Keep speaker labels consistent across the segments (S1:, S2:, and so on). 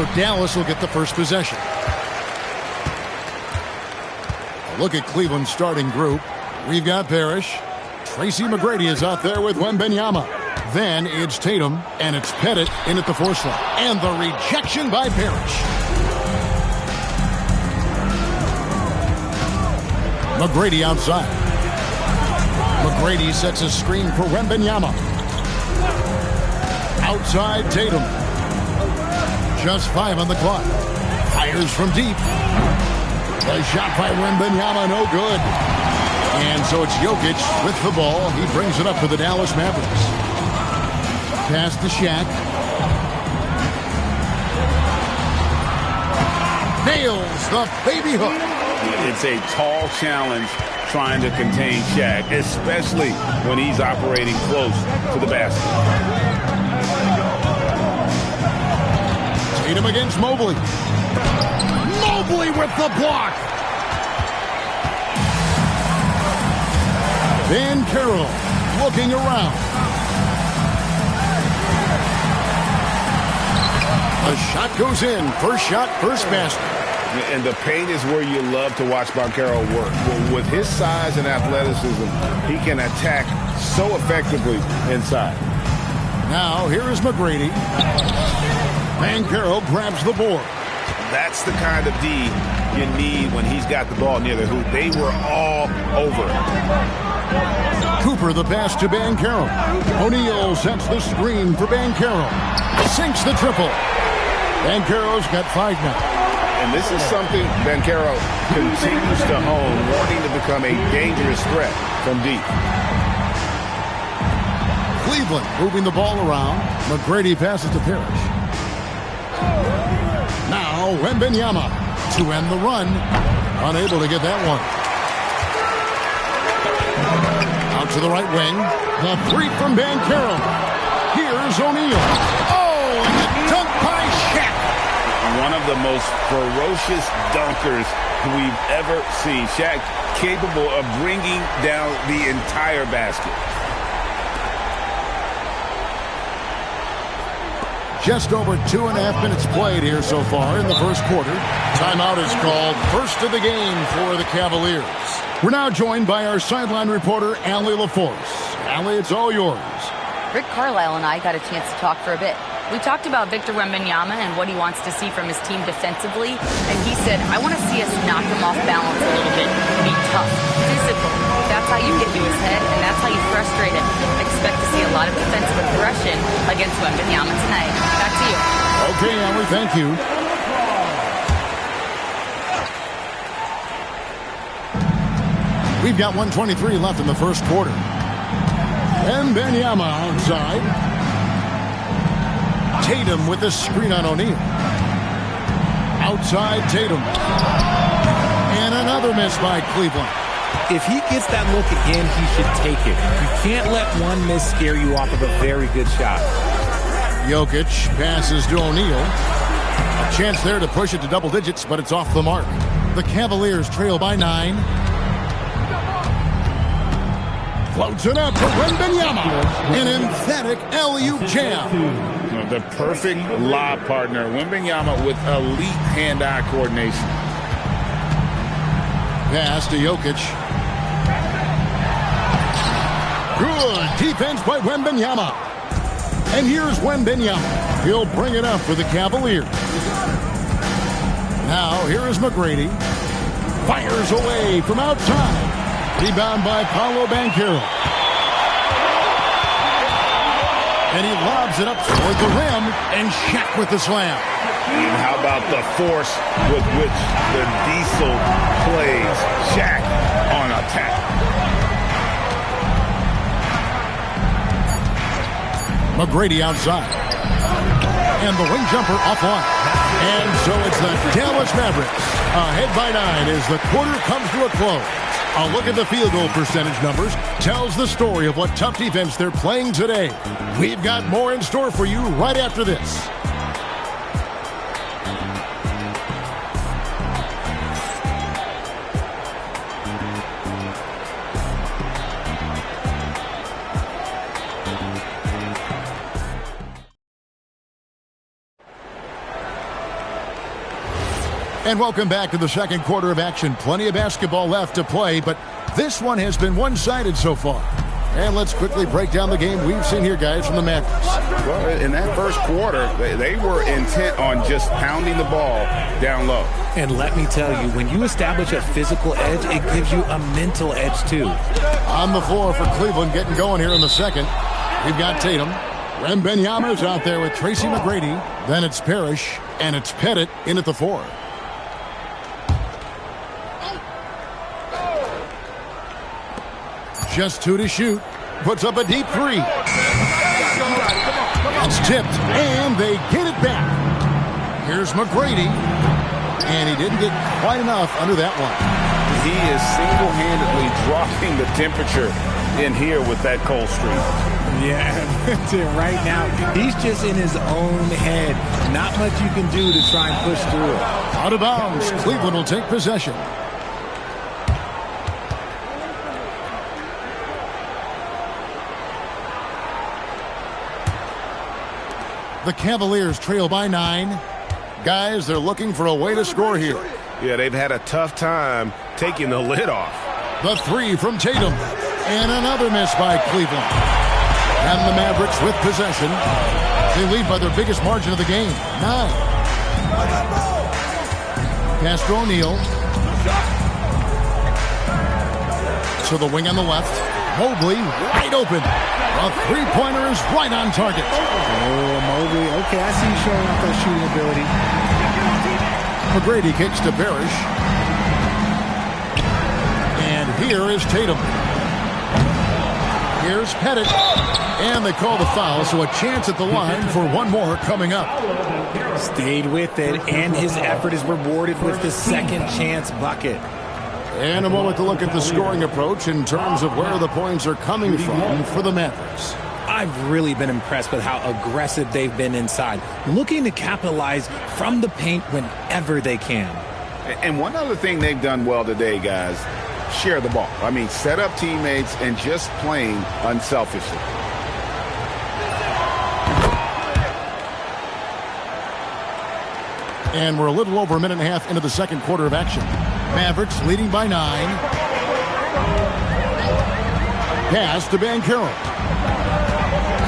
S1: So Dallas will get the first possession. A look at Cleveland's starting group. We've got Parrish. Tracy McGrady is out there with Wembanyama. Then it's Tatum, and it's Pettit in at the four slot. And the rejection by Parrish. McGrady outside. McGrady sets a screen for Wembanyama. Outside Tatum. Just 5 on the clock. Fires from deep. The shot by Wembanyama, no good. And so it's Jokic with the ball. He brings it up for the Dallas Mavericks. Pass to Shaq. Nails the baby hook.
S2: It's a tall challenge trying to contain Shaq, especially when he's operating close to the basket.
S1: Tatum against Mobley. Mobley with the block. Van Carroll looking around. The shot goes in. First shot, first basket.
S2: And the paint is where you love to watch Banchero work. Well, with his size and athleticism, he can attack so effectively inside.
S1: Now, here is McGrady. Banchero grabs the board.
S2: That's the kind of D you need when he's got the ball near the hoop. They were all over it.
S1: Cooper the pass to Banchero. O'Neal sets the screen for Banchero. Sinks the triple. Banchero's got 5 now.
S2: And this is something Banchero continues to hone, wanting to become a dangerous threat from deep.
S1: Cleveland moving the ball around. McGrady passes to Parrish. Now Wembanyama to end the run. Unable to get that one. Out to the right wing. The three from Banchero. Here's O'Neal. Oh, and the dunk by Shaq.
S2: One of the most ferocious dunkers we've ever seen. Shaq capable of bringing down the entire basket.
S1: Just over 2.5 minutes played here so far in the first quarter. Timeout is called. First of the game for the Cavaliers. We're now joined by our sideline reporter, Allie LaForce. Allie, it's all yours.
S3: Rick Carlisle and I got a chance to talk for a bit. We talked about Victor Wembanyama and what he wants to see from his team defensively, and he said, I want to see us knock him off balance a little bit, be tough, physical. That's how you get to his head, and that's how you frustrate him. Expect to see a lot of defensive aggression against Wembanyama tonight. Back to you.
S1: Okay, Allie, thank you. We've got 1:23 left in the first quarter. Wembanyama outside. Tatum with the screen on O'Neal. Outside Tatum. And another miss by Cleveland.
S4: If he gets that look again, he should take it. You can't let one miss scare you off of a very good shot.
S1: Jokic passes to O'Neal. A chance there to push it to double digits, but it's off the mark. The Cavaliers trail by 9. Floats it up to Wembanyama. An emphatic alley-oop jam.
S2: The perfect lob partner. Wembanyama with elite hand-eye coordination.
S1: Pass to Jokic. Good defense by Wembanyama. And here's Wembanyama. He'll bring it up for the Cavaliers. Now here is McGrady. Fires away from outside. Rebound by Paolo Banchero. And he lobs it up toward the rim, and Shaq with the slam.
S2: And how about the force with which the Diesel plays? Shaq on attack.
S1: McGrady outside. And the wing jumper offline. And so it's the Dallas Mavericks ahead by 9 as the quarter comes to a close. A look at the field goal percentage numbers tells the story of what tough defense they're playing today. We've got more in store for you right after this. And welcome back to the second quarter of action. Plenty of basketball left to play, but this one has been one-sided so far. And let's quickly break down the game we've seen here, guys, from the Mavericks.
S2: Well, in that first quarter, they were intent on just pounding the ball down low.
S4: And let me tell you, when you establish a physical edge, it gives you a mental edge, too.
S1: On the floor for Cleveland, getting going here in the second. We've got Tatum. Wembanyama's out there with Tracy McGrady. Then it's Parrish, and it's Pettit in at the 4. Just 2 to shoot. Puts up a deep 3. It's tipped, and they get it back. Here's McGrady, and he didn't get quite enough under that one.
S2: He is single-handedly dropping the temperature in here with that cold streak.
S4: Yeah, right now, he's just in his own head. Not much you can do to try and push through it.
S1: Out of bounds. Cleveland will take possession. The Cavaliers trail by 9. Guys, they're looking for a way to score here.
S2: Yeah, they've had a tough time taking the lid off.
S1: The 3 from Tatum. And another miss by Cleveland. And the Mavericks with possession. They lead by their biggest margin of the game, 9. Pass to O'Neal. To the wing on the left. Mobley wide open. A three-pointer is right on target.
S4: Oh, Mobley. Okay, I see you showing off that shooting ability.
S1: McGrady kicks to Parrish. And here is Tatum. Here's Pettit. And they call the foul, so a chance at the line for one more coming up.
S4: Stayed with it, and his effort is rewarded with the second chance bucket.
S1: And a moment to look at the scoring approach in terms of where the points are coming from for the Mavericks.
S4: I've really been impressed with how aggressive they've been inside, looking to capitalize from the paint whenever they can.
S2: And one other thing they've done well today, guys, share the ball. I mean, set up teammates and just playing unselfishly.
S1: And we're a little over a minute and a half into the second quarter of action. Mavericks leading by 9. Pass to Banchero.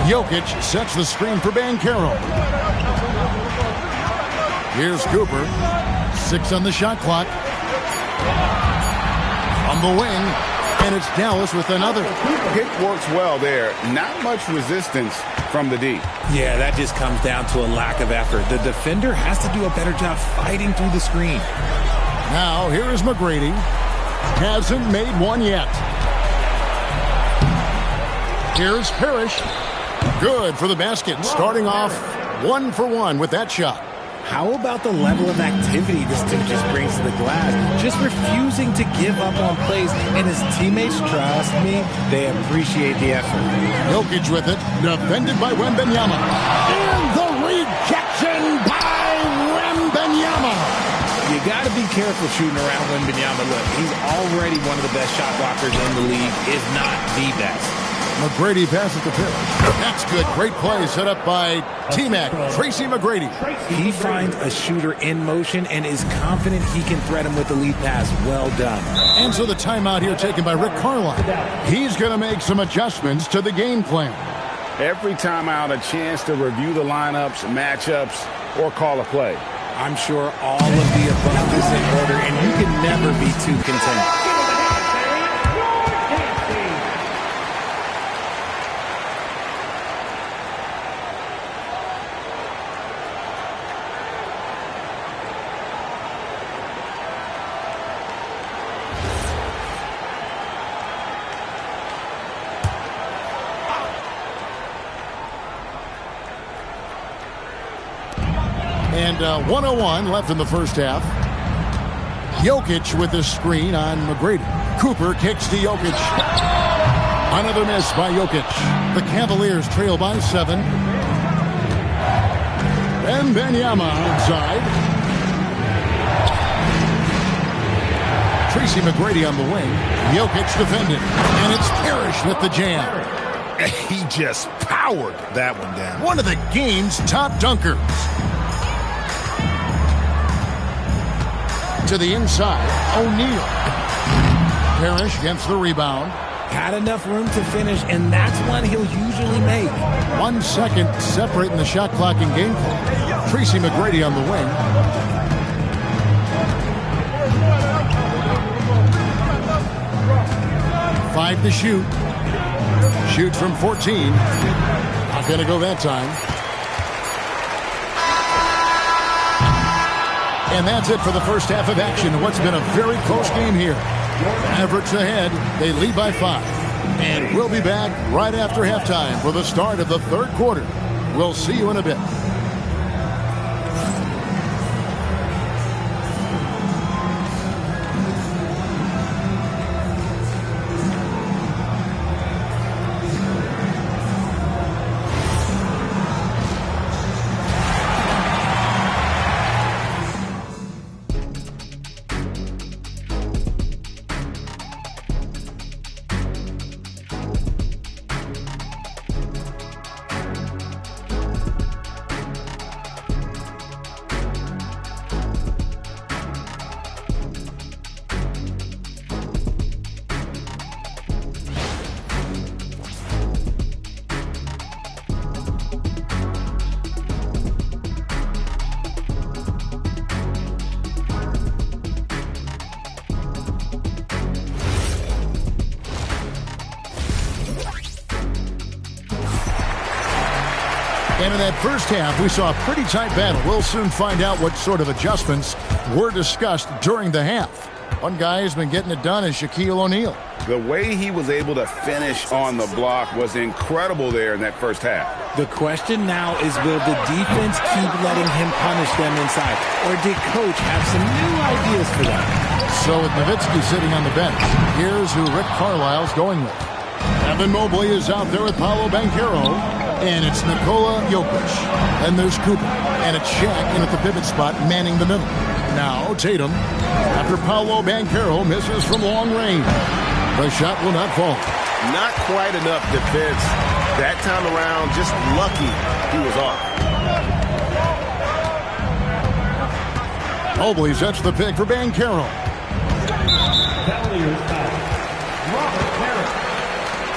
S1: Jokic sets the screen for Banchero. Here's Cooper. 6 on the shot clock. On the wing. And it's Dallas with another.
S2: Pick works well there. Not much resistance from the D.
S4: Yeah, that just comes down to a lack of effort. The defender has to do a better job fighting through the screen.
S1: Now, here is McGrady. Hasn't made one yet. Here's Parrish. Good for the basket. Starting off 1 for 1 with that shot.
S4: How about the level of activity this team just brings to the glass? Just refusing to give up on plays, and his teammates, trust me, they appreciate the effort.
S1: Jokic with it, defended by Wembanyama. And the rejection by Wembanyama.
S4: You got to be careful shooting around Wembanyama. Look, he's already one of the best shot blockers in the league, if not the best.
S1: McGrady passes to Parrish. That's good. Great play set up by T-Mac, Tracy McGrady.
S4: He finds a shooter in motion and is confident he can threat him with the lead pass. Well done.
S1: And so the timeout here taken by Rick Carlisle. He's going to make some adjustments to the game plan.
S2: Every timeout, a chance to review the lineups, matchups, or call a play.
S4: I'm sure all of the above is in order, and you can never be too content.
S1: And 1:01 left in the first half. Jokic with the screen on McGrady. Cooper kicks to Jokic. Another miss by Jokic. The Cavaliers trail by 7. Wembanyama outside. Tracy McGrady on the wing. Jokic defended. And it's Parrish with the jam.
S2: He just powered that one down.
S1: One of the game's top dunkers. to the inside. O'Neal. Parrish gets the rebound.
S4: Had enough room to finish, and that's one he'll usually make.
S1: 1 second separating the shot clock and game clock. Tracy McGrady on the wing. Five to shoot. Shoots from 14. Not going to go that time. And that's it for the first half of action. What's been a very close game here. Mavericks ahead. They lead by 5. And we'll be back right after halftime for the start of the third quarter. We'll see you in a bit. And in that first half, we saw a pretty tight battle. We'll soon find out what sort of adjustments were discussed during the half. One guy who's been getting it done is Shaquille O'Neal.
S2: The way he was able to finish on the block was incredible there in that first half.
S4: The question now is, will the defense keep letting him punish them inside? Or did Coach have some new ideas for them?
S1: So with Nowitzki sitting on the bench, here's who Rick Carlisle's going with. Evan Mobley is out there with Paolo Banchero. And it's Nikola Jokic. And there's Cooper. And it's Shaq in at the pivot spot, manning the middle. Now Tatum, after Paolo Banchero misses from long range. The shot will not fall.
S5: Not quite enough defense that time around. Just lucky he was off.
S1: Mobley sets the pick for Banchero.
S6: Cavaliers foul. Robert Parrish.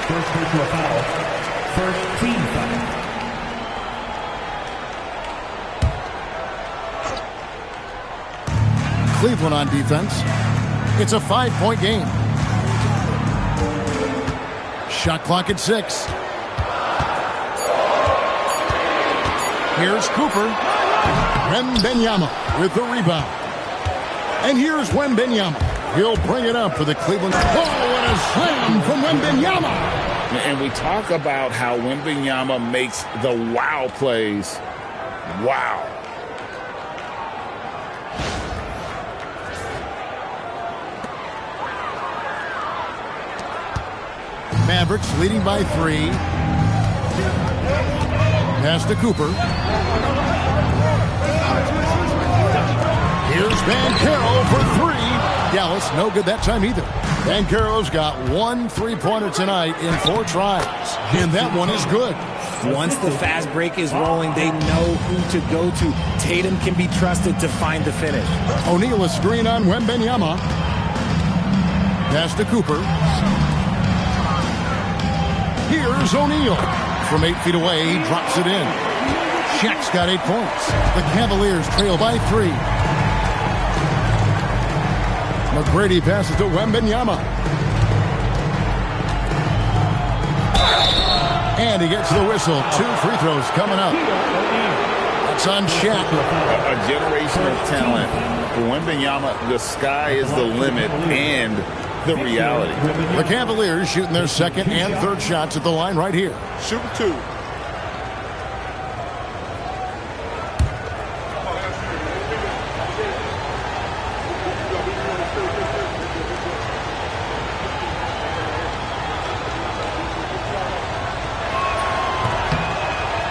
S6: First personal foul. First team foul.
S1: Cleveland on defense. It's a 5-point game. Shot clock at 6. Here's Cooper. Wembanyama with the rebound. And here's Wembanyama. He'll bring it up for the Cleveland. Oh, and a slam from Wembanyama.
S2: And we talk about how Wembanyama makes the wow plays. Wow.
S1: Mavericks leading by 3. Pass to Cooper. Here's Banchero for 3. Dallas, no good that time either. Banchero's got 1 3-pointer tonight in 4 tries. And that one is good.
S4: Once the fast break is rolling, they know who to go to. Tatum can be trusted to find the finish.
S1: O'Neal a screen on Wembanyama. Pass to Cooper. Here's O'Neal. From 8 feet away, he drops it in. Shaq's got 8 points. The Cavaliers trail by 3. McGrady passes to Wembanyama. And he gets the whistle. 2 free throws coming up. That's on Shaq.
S2: A generational talent. For Wembanyama, the sky is the limit and the reality.
S1: The Cavaliers shooting their second and third shots at the line right here.
S5: Shoot 2.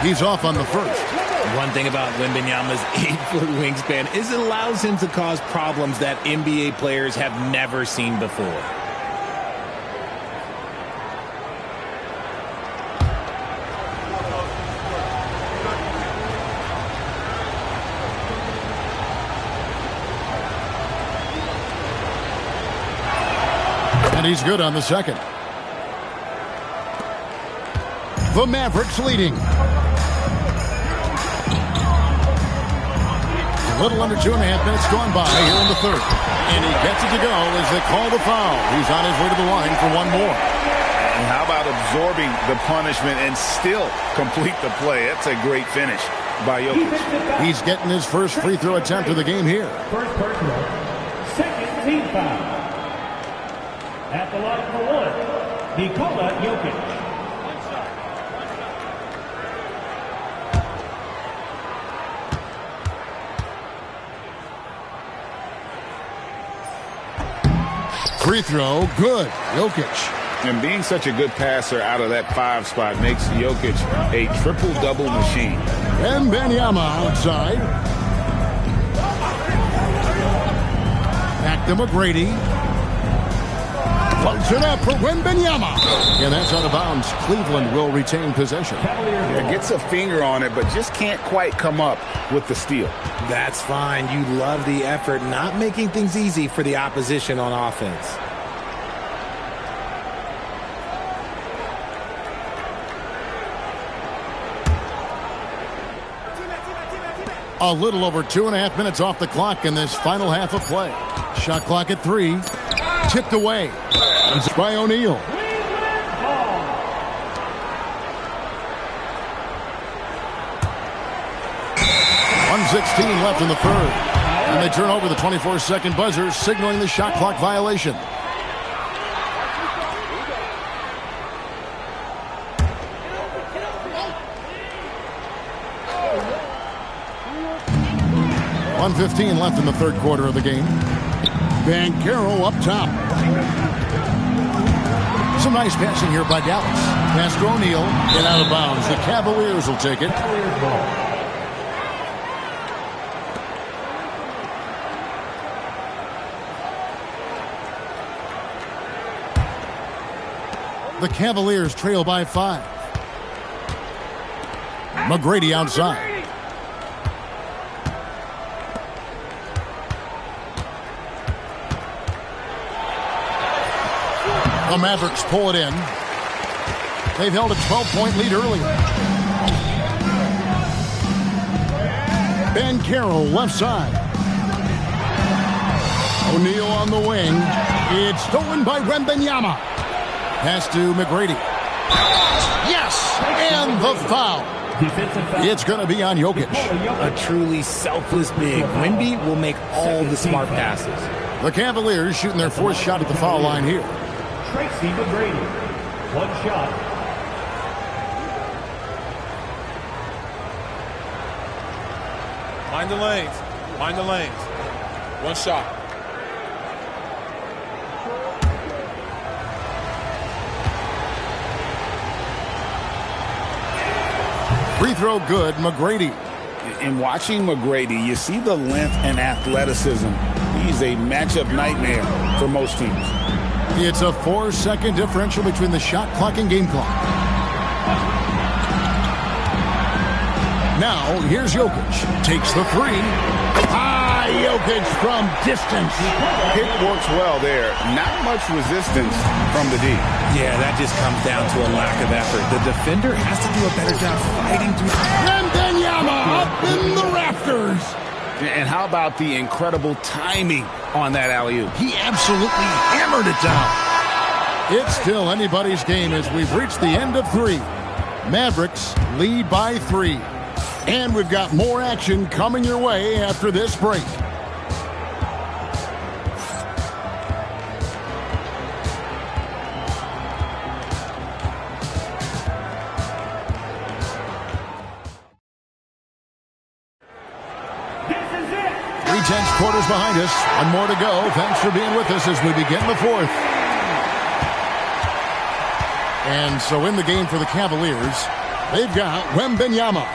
S1: He's off on the first.
S4: One thing about Wembanyama's 8-foot wingspan is it allows him to cause problems that NBA players have never seen before.
S1: And he's good on the second. The Mavericks leading. A little under 2.5 minutes gone by here in the third. And he gets it to go as they call the foul. He's on his way to the line for one more.
S2: And how about absorbing the punishment and still complete the play? That's a great finish by Jokic.
S1: He's getting his first free throw attempt of the game here.
S6: First personal, second team foul. At the line for one, Nikola Jokic.
S1: Free throw, good. Jokic.
S2: And being such a good passer out of that 5 spot makes Jokic a triple-double machine.
S1: Wembanyama outside. Back to McGrady. Floats it up for Wembanyama. And that's out of bounds. Cleveland will retain possession.
S2: Yeah, gets a finger on it, but just can't quite come up with the steal.
S4: That's fine. You love the effort, not making things easy for the opposition on offense.
S1: A little over 2.5 minutes off the clock in this final half of play. Shot clock at 3. Tipped away. It's by O'Neal. .116 left in the third. And they turn over the 24-second buzzer, signaling the shot clock violation. .115 left in the third quarter of the game. Banchero up top. Some nice passing here by Dallas. Pass to O'Neal and out of bounds. The Cavaliers will take it. The Cavaliers trail by 5. McGrady outside. The Mavericks pull it in. They've held a 12-point lead earlier. Banchero left side. O'Neal on the wing. It's stolen by Wembanyama. Pass to McGrady. Yes! And the foul. It's going to be on Jokic.
S4: A truly selfless big. Wemby will make all the smart passes.
S1: The Cavaliers shooting their fourth shot at the foul line here.
S6: Tracy McGrady, one shot.
S7: Mind the lanes. Mind the lanes. One shot.
S1: Free throw good, McGrady.
S2: In watching McGrady, you see the length and athleticism. He's a matchup nightmare for most teams.
S1: It's a 4-second differential between the shot clock and game clock. Now, here's Jokic. Takes the 3. Jokic from distance.
S2: Pick works well there. Not much resistance from the D.
S4: Yeah, that just comes down to a lack of effort. The defender has to do a better job fighting through.
S1: Wembanyama up in the rafters.
S2: And how about the incredible timing on that alley-oop?
S1: He absolutely hammered it down. It's still anybody's game as we've reached the end of 3. Mavericks lead by 3. And we've got more action coming your way after this break. Tense quarters behind us. One more to go. Thanks for being with us as we begin the fourth. And so in the game for the Cavaliers, they've got Wembanyama.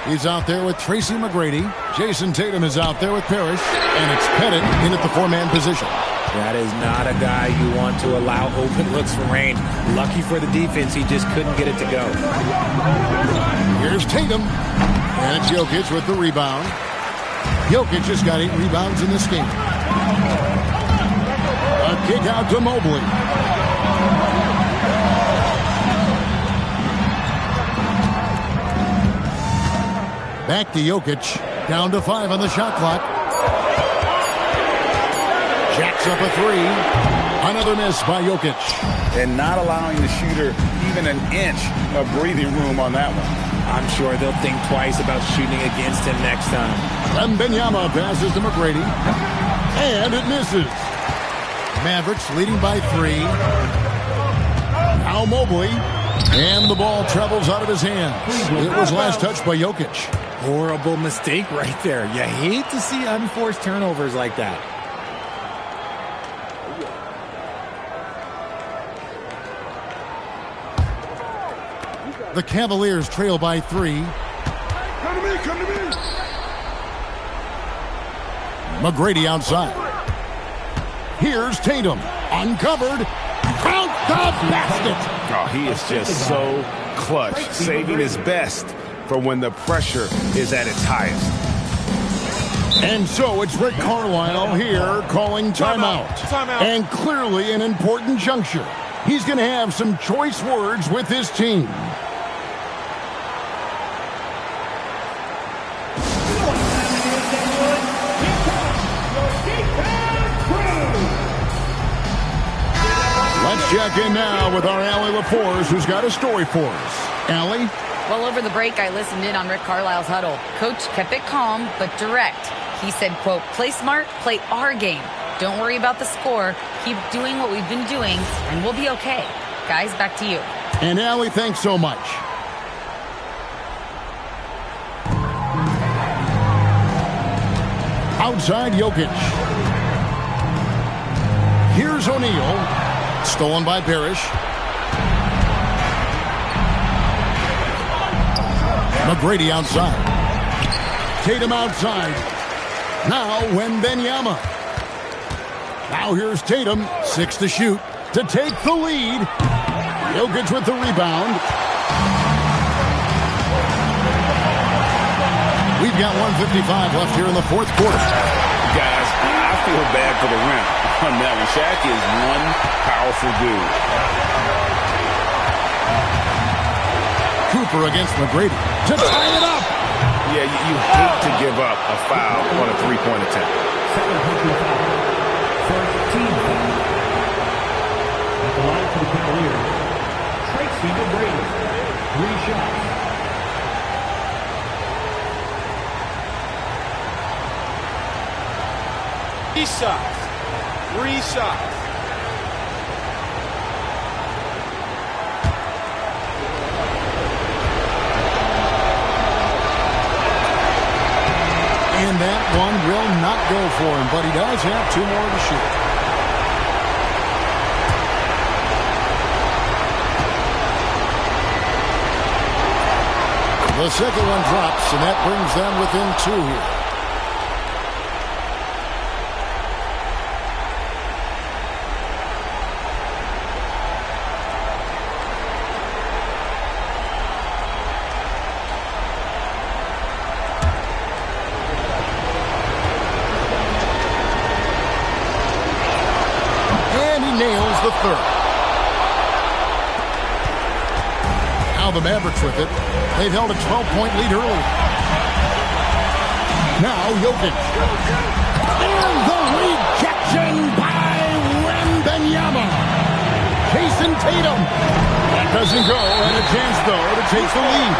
S1: He's out there with Tracy McGrady. Jason Tatum is out there with Parrish. And it's Pettit in at the 4-man position.
S4: That is not a guy you want to allow open looks from range. Lucky for the defense, he just couldn't get it to go.
S1: Here's Tatum. And it's Jokic with the rebound. Jokic just got 8 rebounds in this game. A kick out to Mobley. Back to Jokic. Down to 5 on the shot clock. Jacks up a 3. Another miss by Jokic.
S2: And not allowing the shooter even an inch of breathing room on that one.
S4: I'm sure they'll think twice about shooting against him next time.
S1: Wembanyama passes to McGrady. And it misses. Mavericks leading by 3. Now Mobley. And the ball travels out of his hands. It was last touched by Jokic.
S4: Horrible mistake right there. You hate to see unforced turnovers like that.
S1: The Cavaliers trail by 3.
S5: Come to me, come to me.
S1: McGrady outside. Here's Tatum. Uncovered. Count the basket.
S2: Oh, he is just so clutch, saving his best for when the pressure is at its highest.
S1: And so it's Rick Carlisle here calling timeout.
S7: Timeout.
S1: And clearly an important juncture. He's going to have some choice words with his team. Let's check in now with our Allie LaForce, who's got a story for us. Allie?
S3: Well, over the break, I listened in on Rick Carlisle's huddle. Coach kept it calm, but direct. He said, quote, play smart, play our game. Don't worry about the score. Keep doing what we've been doing, and we'll be okay. Guys, back to you.
S1: And Allie, thanks so much. Outside Jokic. Here's O'Neal. Stolen by Parrish. McGrady outside. Tatum outside. Now Wembanyama. Now here's Tatum. 6 to shoot to take the lead. Jokic with the rebound. We've got 1:55 left here in the fourth quarter.
S2: Guys, I feel bad for the rim on that one. Shaq is one powerful dude.
S1: Cooper against McGrady to tie it up.
S2: Yeah, you hate to give up a foul on a three-point attempt.
S6: Second personal foul. 13 foul. At the line for the Cavaliers, Tracy McGrady. 3 shots.
S7: Three shots.
S1: And that one will not go for him, but he does have 2 more to shoot. The second one drops, and that brings them within 2 here. Nails the third. Now the Mavericks with it. They've held a 12-point lead early. Now Jokic. And the rejection by Wembanyama. Jason Tatum. That doesn't go, and a chance, though, to take the lead.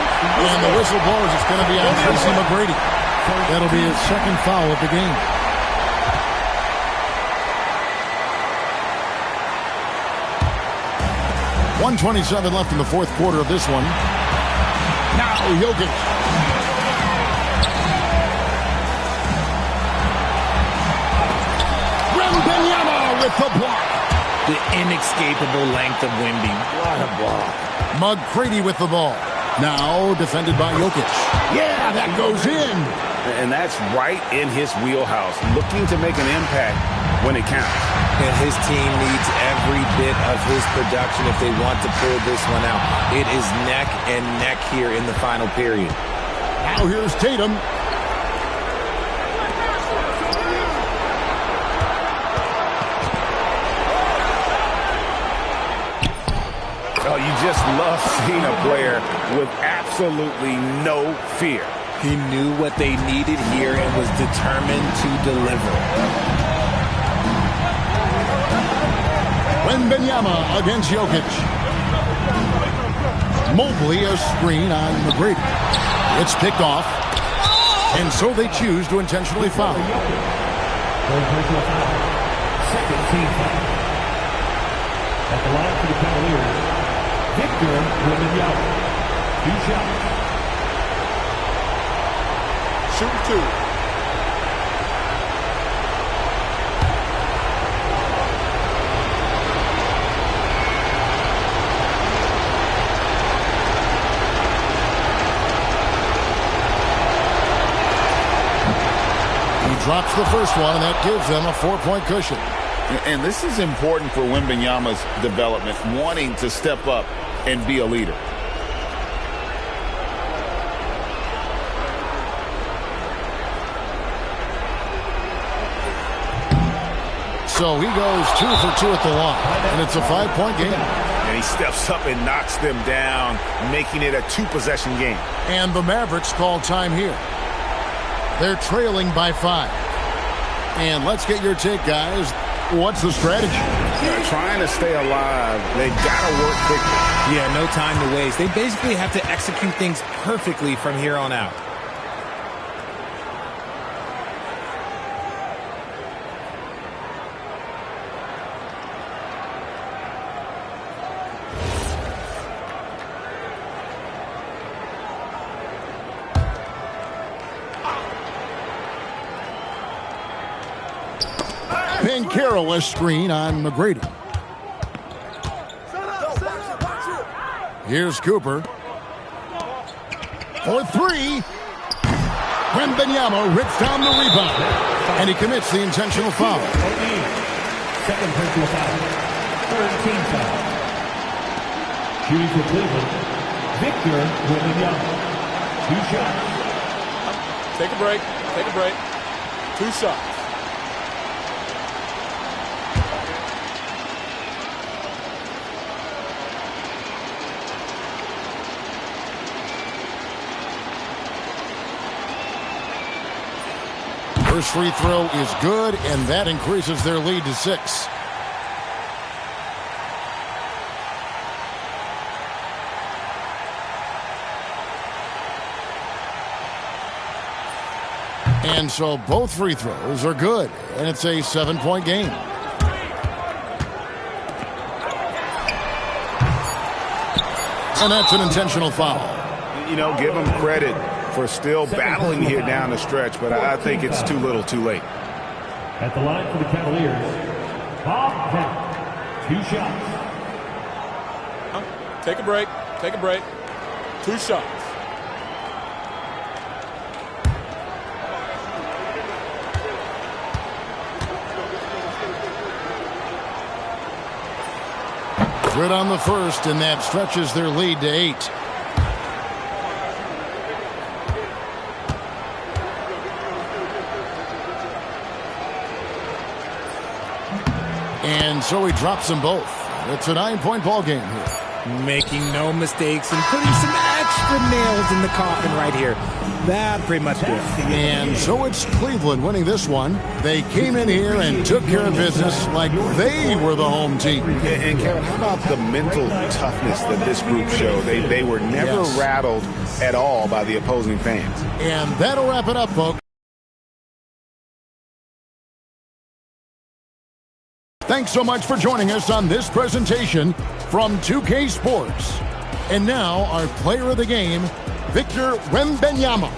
S1: And the whistle blows. It's going to be on Tracy McGrady. That'll be his second foul of the game. .127 left in the fourth quarter of this one. Now Jokic. Wembanyama with the block.
S4: The inescapable length of Wemby. What a block.
S1: McGrady with the ball. Now defended by Jokic. Yeah, that goes in.
S2: And that's right in his wheelhouse, looking to make an impact when it counts.
S4: And his team needs every bit of his production if they want to pull this one out. It is neck and neck here in the final period.
S1: Now here's Tatum.
S2: Oh, you just love seeing a player with absolutely no fear.
S4: He knew what they needed here and was determined to deliver.
S1: Wembanyama against Jokic. Mobley a screen on McGrady. It's picked off. And so they choose to intentionally foul.
S6: Second team foul. At the line for the Cavaliers, Victor Wembanyama. 2 shots.
S7: Shooting 2.
S1: Drops the first one, and that gives them a 4-point cushion.
S2: And this is important for Wembanyama's development, wanting to step up and be a leader.
S1: So he goes 2 for 2 at the line, and it's a 5-point game.
S5: And he steps up and knocks them down, making it a 2-possession game.
S1: And the Mavericks call time here. They're trailing by 5. And let's get your take, guys. What's the strategy?
S2: They're trying to stay alive. They've got to work quickly.
S4: Yeah, no time to waste. They basically have to execute things perfectly from here on out.
S1: Carroll a screen on McGrady. Here's Cooper. For 3. Wembanyama rips down the rebound. And he commits the intentional foul.
S6: Second personal foul. Third team foul. Shooting for Cleveland, Victor Wembanyama. 2 shots.
S7: Take a break. Take a break. 2 shots.
S1: First free throw is good, and that increases their lead to 6. And so both free throws are good, and it's a 7-point game. And that's an intentional foul.
S5: You know, give him credit for still battling here down the stretch, but I think it's too little too late.
S6: At the line for the Cavaliers, Bob Brown. 2 shots.
S7: Take a break. Take a break. 2 shots.
S1: Good on the first, and that stretches their lead to 8. And so he drops them both. It's a 9-point ball game here.
S4: Making no mistakes and putting some extra nails in the coffin right here. That pretty much did.
S1: And so it's Cleveland winning this one. They came in here and took care of business like they were the home team.
S5: And Kevin, how about the mental toughness that this group showed? They were never rattled at all by the opposing fans.
S1: And that'll wrap it up, folks. Thanks so much for joining us on this presentation from 2K Sports. And now our player of the game, Victor Wembanyama.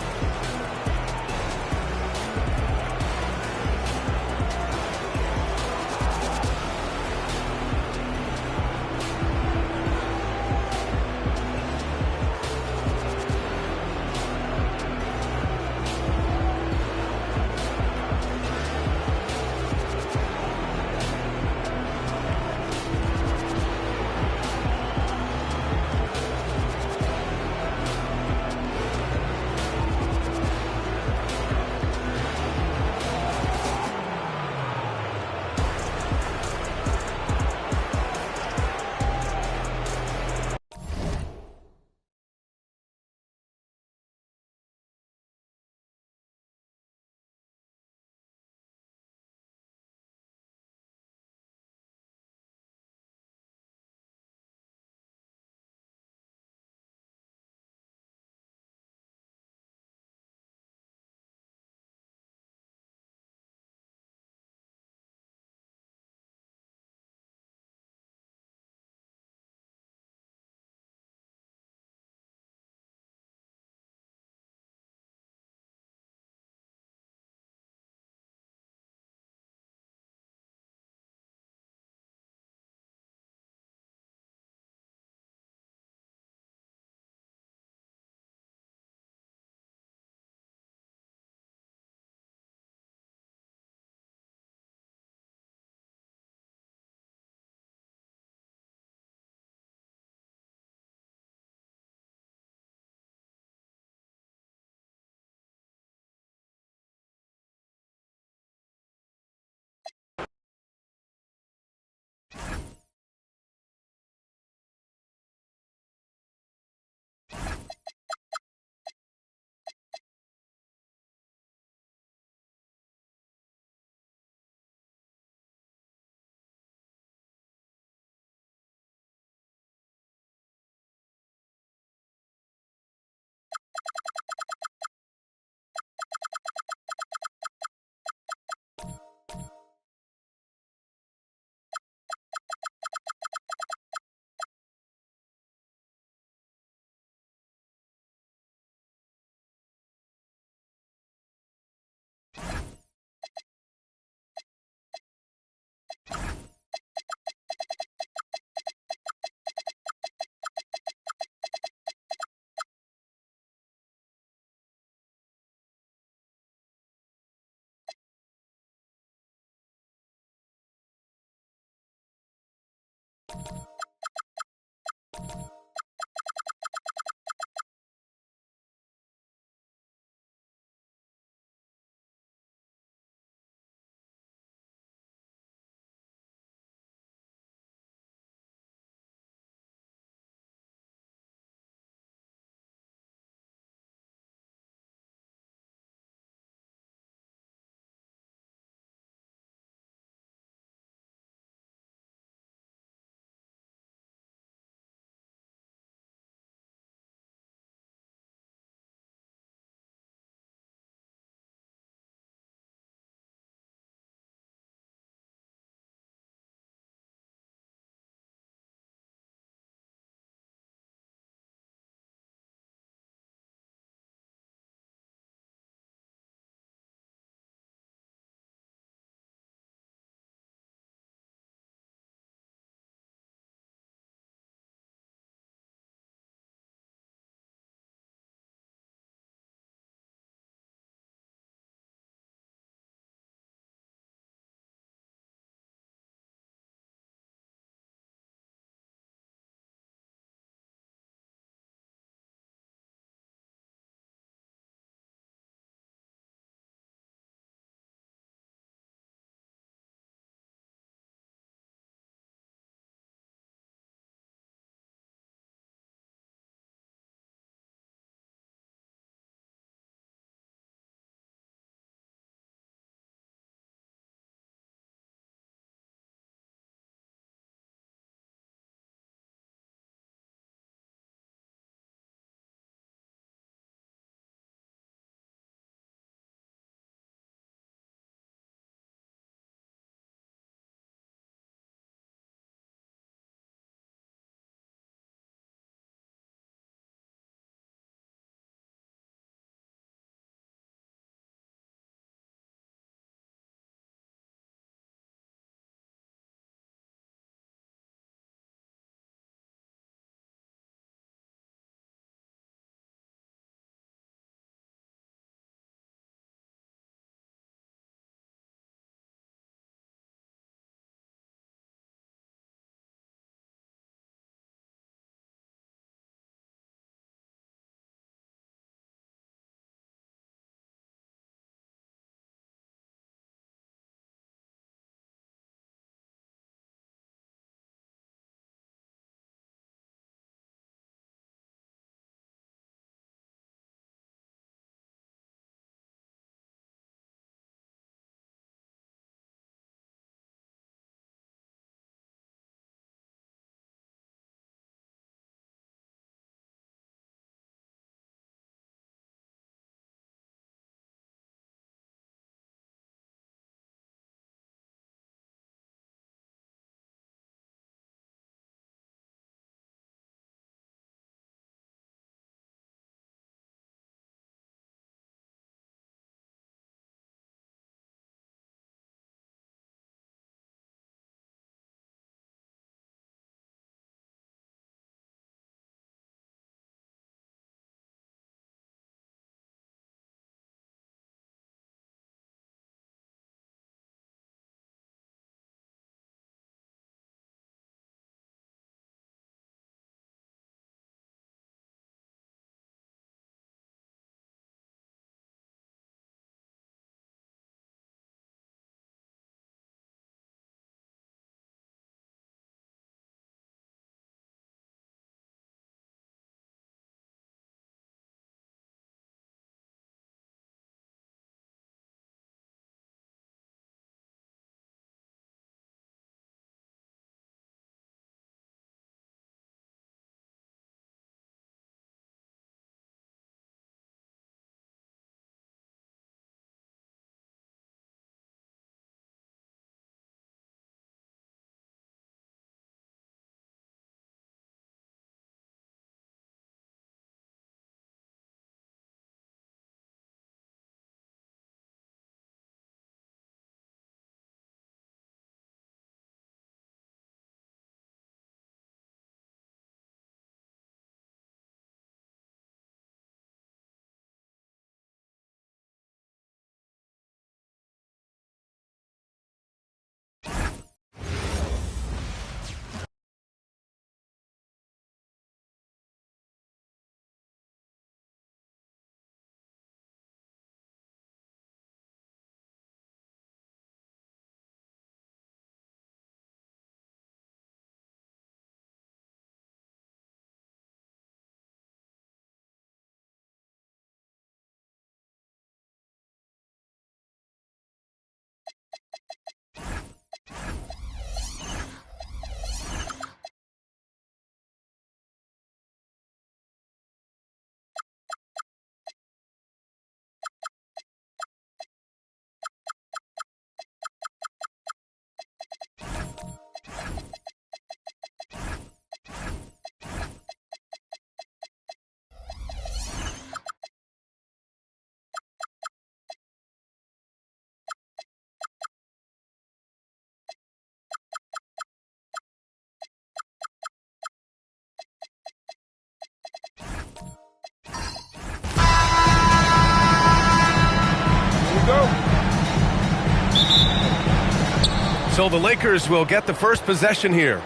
S8: So the Lakers will get the first possession here.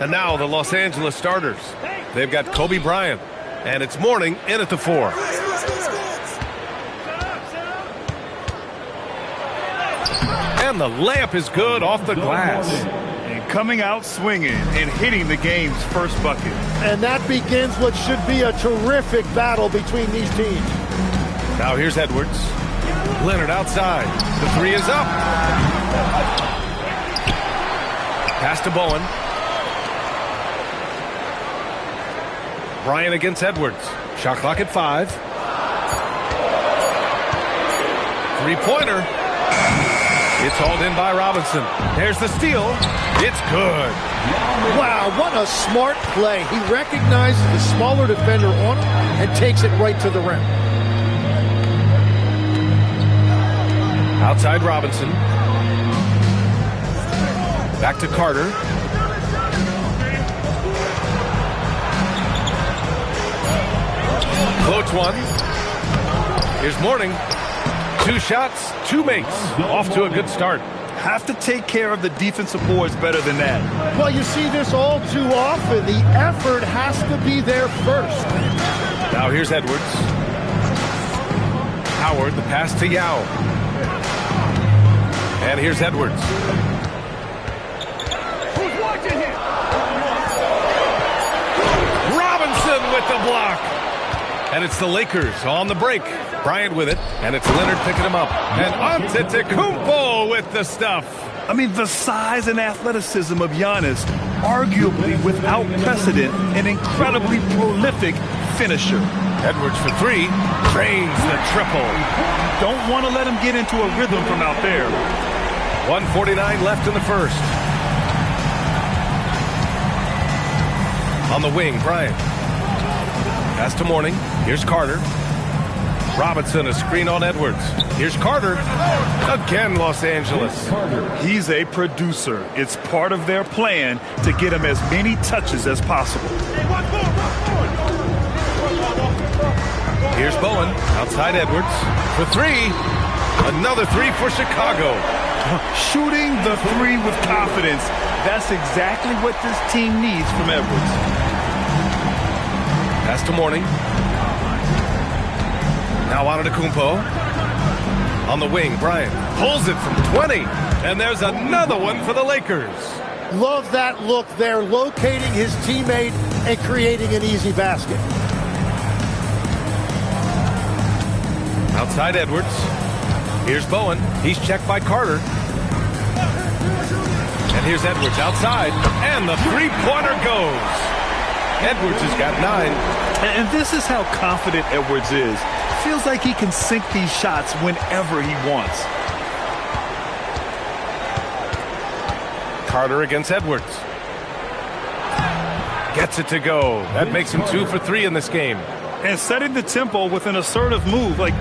S8: And now the Los Angeles starters. They've got Kobe Bryant. And it's Mourning in at the 4. And the layup is good off the glass.
S9: And coming out swinging and hitting the game's first bucket.
S1: And that begins what should be a terrific battle between these teams.
S8: Now here's Edwards. Leonard outside. The 3 is up. Pass to Bowen. Bryant against Edwards. Shot clock at 5. 3-pointer. It's hauled in by Robinson. There's the steal. It's good.
S1: Wow, what a smart play. He recognizes the smaller defender on him and takes it right to the rim.
S8: Outside Robinson. Back to Carter. Floats one. Here's Mourning. 2 shots, 2 makes. Off to a good start.
S9: Have to take care of the defensive boards better than that.
S1: Well, you see this all too often. The effort has to be there first.
S8: Now here's Edwards. Howard, the pass to Yao. And here's Edwards.
S9: Who's watching here?
S8: Robinson with the block. And it's the Lakers on the break. Bryant with it, and it's Leonard picking him up. And Antetokounmpo with the stuff.
S9: I mean, the size and athleticism of Giannis, arguably without precedent, an incredibly prolific finisher.
S8: Edwards for 3, drains the triple.
S9: Don't want to let him get into a rhythm from out there.
S8: 1:49 left in the first. On the wing, Bryant. Pass to Mourning. Here's Carter. Robinson, a screen on Edwards. Here's Carter. Again, Los Angeles.
S9: He's a producer. It's part of their plan to get him as many touches as possible.
S8: Here's Bowen. Outside Edwards. For 3. Another 3 for Chicago.
S9: Shooting the 3 with confidence. That's exactly what this team needs from Edwards.
S8: Pass to Mourning. Now Antetokounmpo. On the wing, Bryant pulls it from 20. And there's another one for the Lakers.
S1: Love that look there, locating his teammate and creating an easy basket.
S8: Outside Edwards. Here's Bowen. He's checked by Carter. And here's Edwards outside. And the 3-pointer goes. Edwards has got 9.
S9: And this is how confident Edwards is. Feels like he can sink these shots whenever he wants.
S8: Carter against Edwards. Gets it to go. That makes him 2 for 3 in this game.
S9: And setting the tempo with an assertive move. Like,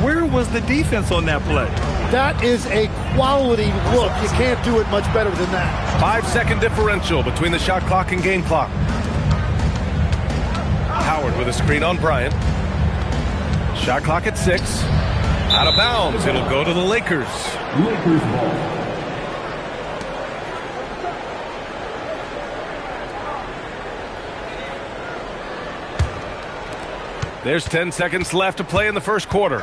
S9: where was the defense on that play?
S1: That is a quality look. You can't do it much better than that.
S8: 5-second differential between the shot clock and game clock. Howard with a screen on Bryant. Shot clock at 6. Out of bounds. It'll go to the Lakers.
S6: Lakers ball.
S8: There's 10 seconds left to play in the first quarter.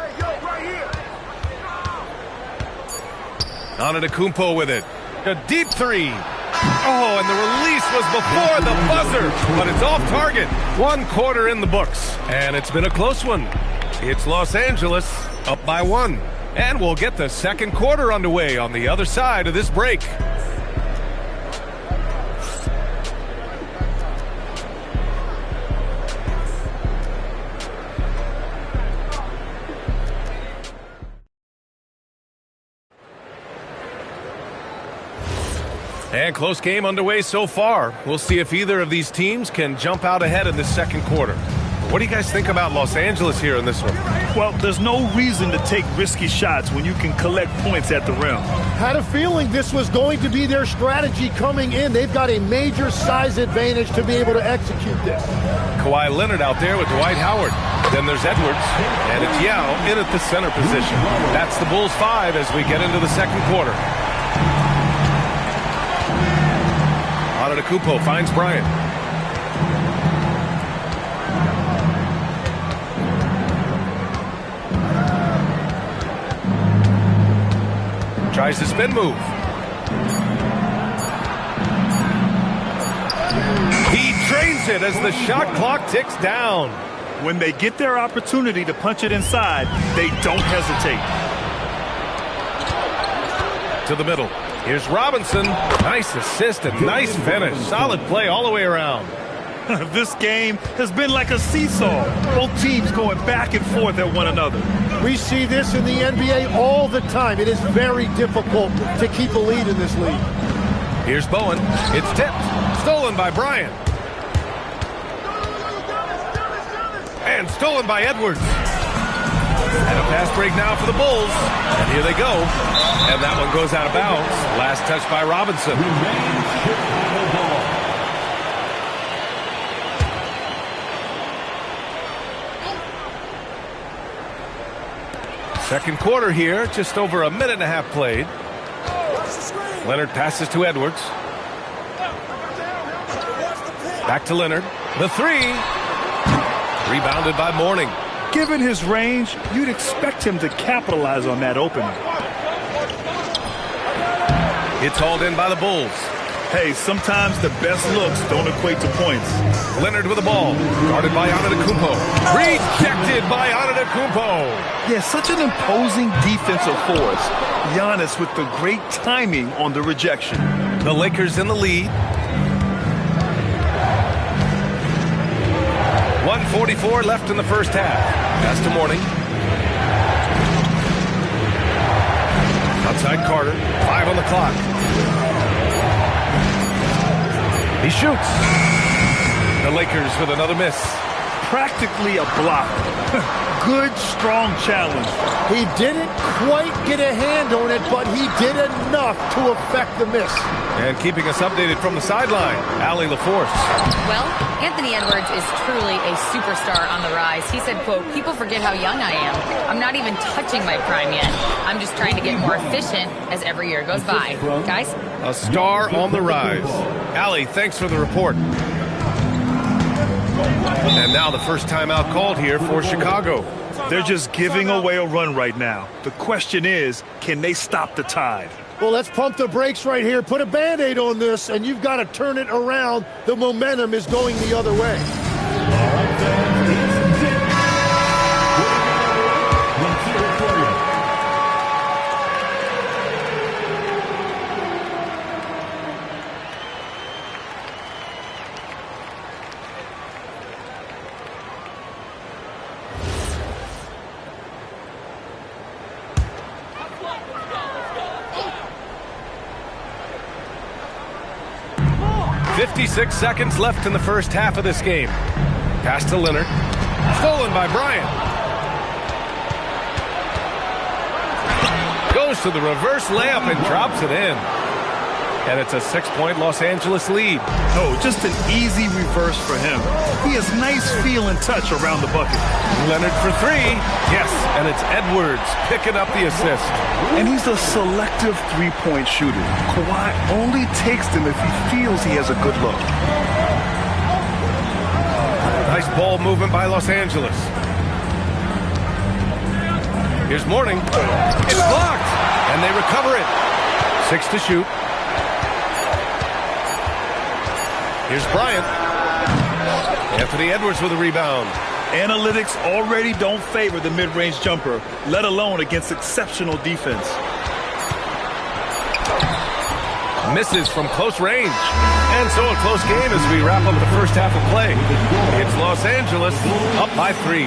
S8: Antetokounmpo with it. A deep 3. Oh, and the release was before the buzzer, but it's off target. 1 quarter in the books, and it's been a close one. It's Los Angeles up by 1, and we'll get the second quarter underway on the other side of this break. And close game underway so far. We'll see if either of these teams can jump out ahead in the second quarter. What do you guys think about Los Angeles here in this one?
S9: Well, there's no reason to take risky shots when you can collect points at the rim.
S1: Had a feeling this was going to be their strategy coming in. They've got a major size advantage to be able to execute this.
S8: Kawhi Leonard out there with Dwight Howard. Then there's Edwards, and it's Yao in at the center position. That's the Bulls 5 as we get into the second quarter. Antetokounmpo finds Bryant. Tries the spin move. He drains it as the shot clock ticks down.
S9: When they get their opportunity to punch it inside, they don't hesitate.
S8: To the middle. Here's Robinson. Nice assist and nice finish. Solid play all the way around.
S9: This game has been like a seesaw. Both teams going back and forth at one another.
S1: We see this in the NBA all the time. It is very difficult to keep a lead in this league.
S8: Here's Bowen. It's tipped. Stolen by Bryant. And stolen by Edwards. And a fast break now for the Bulls. And here they go. And that one goes out of bounds. Last touch by Robinson. Second quarter here, just over a minute and a half played. Leonard passes to Edwards. Back to Leonard. The three. Rebounded by Mourning.
S9: Given his range, you'd expect him to capitalize on that opening.
S8: It's hauled in by the Bulls.
S9: Hey, sometimes the best looks don't equate to points.
S8: Leonard with the ball. Guarded by Antetokounmpo. Rejected by Antetokounmpo.
S9: Yeah, such an imposing defensive force. Giannis with the great timing on the rejection.
S8: The Lakers in the lead. 1:44 left in the first half. Pass to Mourning. Outside Carter. 5 on the clock. He shoots. The Lakers with another miss.
S9: Practically a block. Good, strong challenge.
S1: He didn't quite get a hand on it, but he did enough to affect the miss.
S8: And keeping us updated from the sideline, Allie LaForce.
S3: Well, Anthony Edwards is truly a superstar on the rise. He said, quote, "People forget how young I am. I'm not even touching my prime yet. I'm just trying to get more efficient as every year goes by." Guys?
S8: A star on the rise. Allie, thanks for the report. And now the first timeout called here for Chicago.
S9: They're just giving away a run right now. The question is, can they stop the tide?
S1: Well, let's pump the brakes right here. Put a Band-Aid on this, and you've got to turn it around. The momentum is going the other way.
S8: .56 seconds left in the first half of this game. Pass to Leonard. Stolen by Bryant. Goes to the reverse layup and drops it in. And it's a 6-point Los Angeles lead.
S9: Oh, just an easy reverse for him. He has nice feel and touch around the bucket.
S8: Leonard for three. Yes, and it's Edwards picking up the assist.
S9: And he's a selective three-point shooter. Kawhi only takes them if he feels he has a good look.
S8: Nice ball movement by Los Angeles. Here's Mourning. It's blocked, and they recover it. 6 to shoot. Here's Bryant. Anthony Edwards with a rebound.
S9: Analytics already don't favor the mid-range jumper, let alone against exceptional defense.
S8: Misses from close range. And so a close game as we wrap up the first half of play. It's Los Angeles up by 3.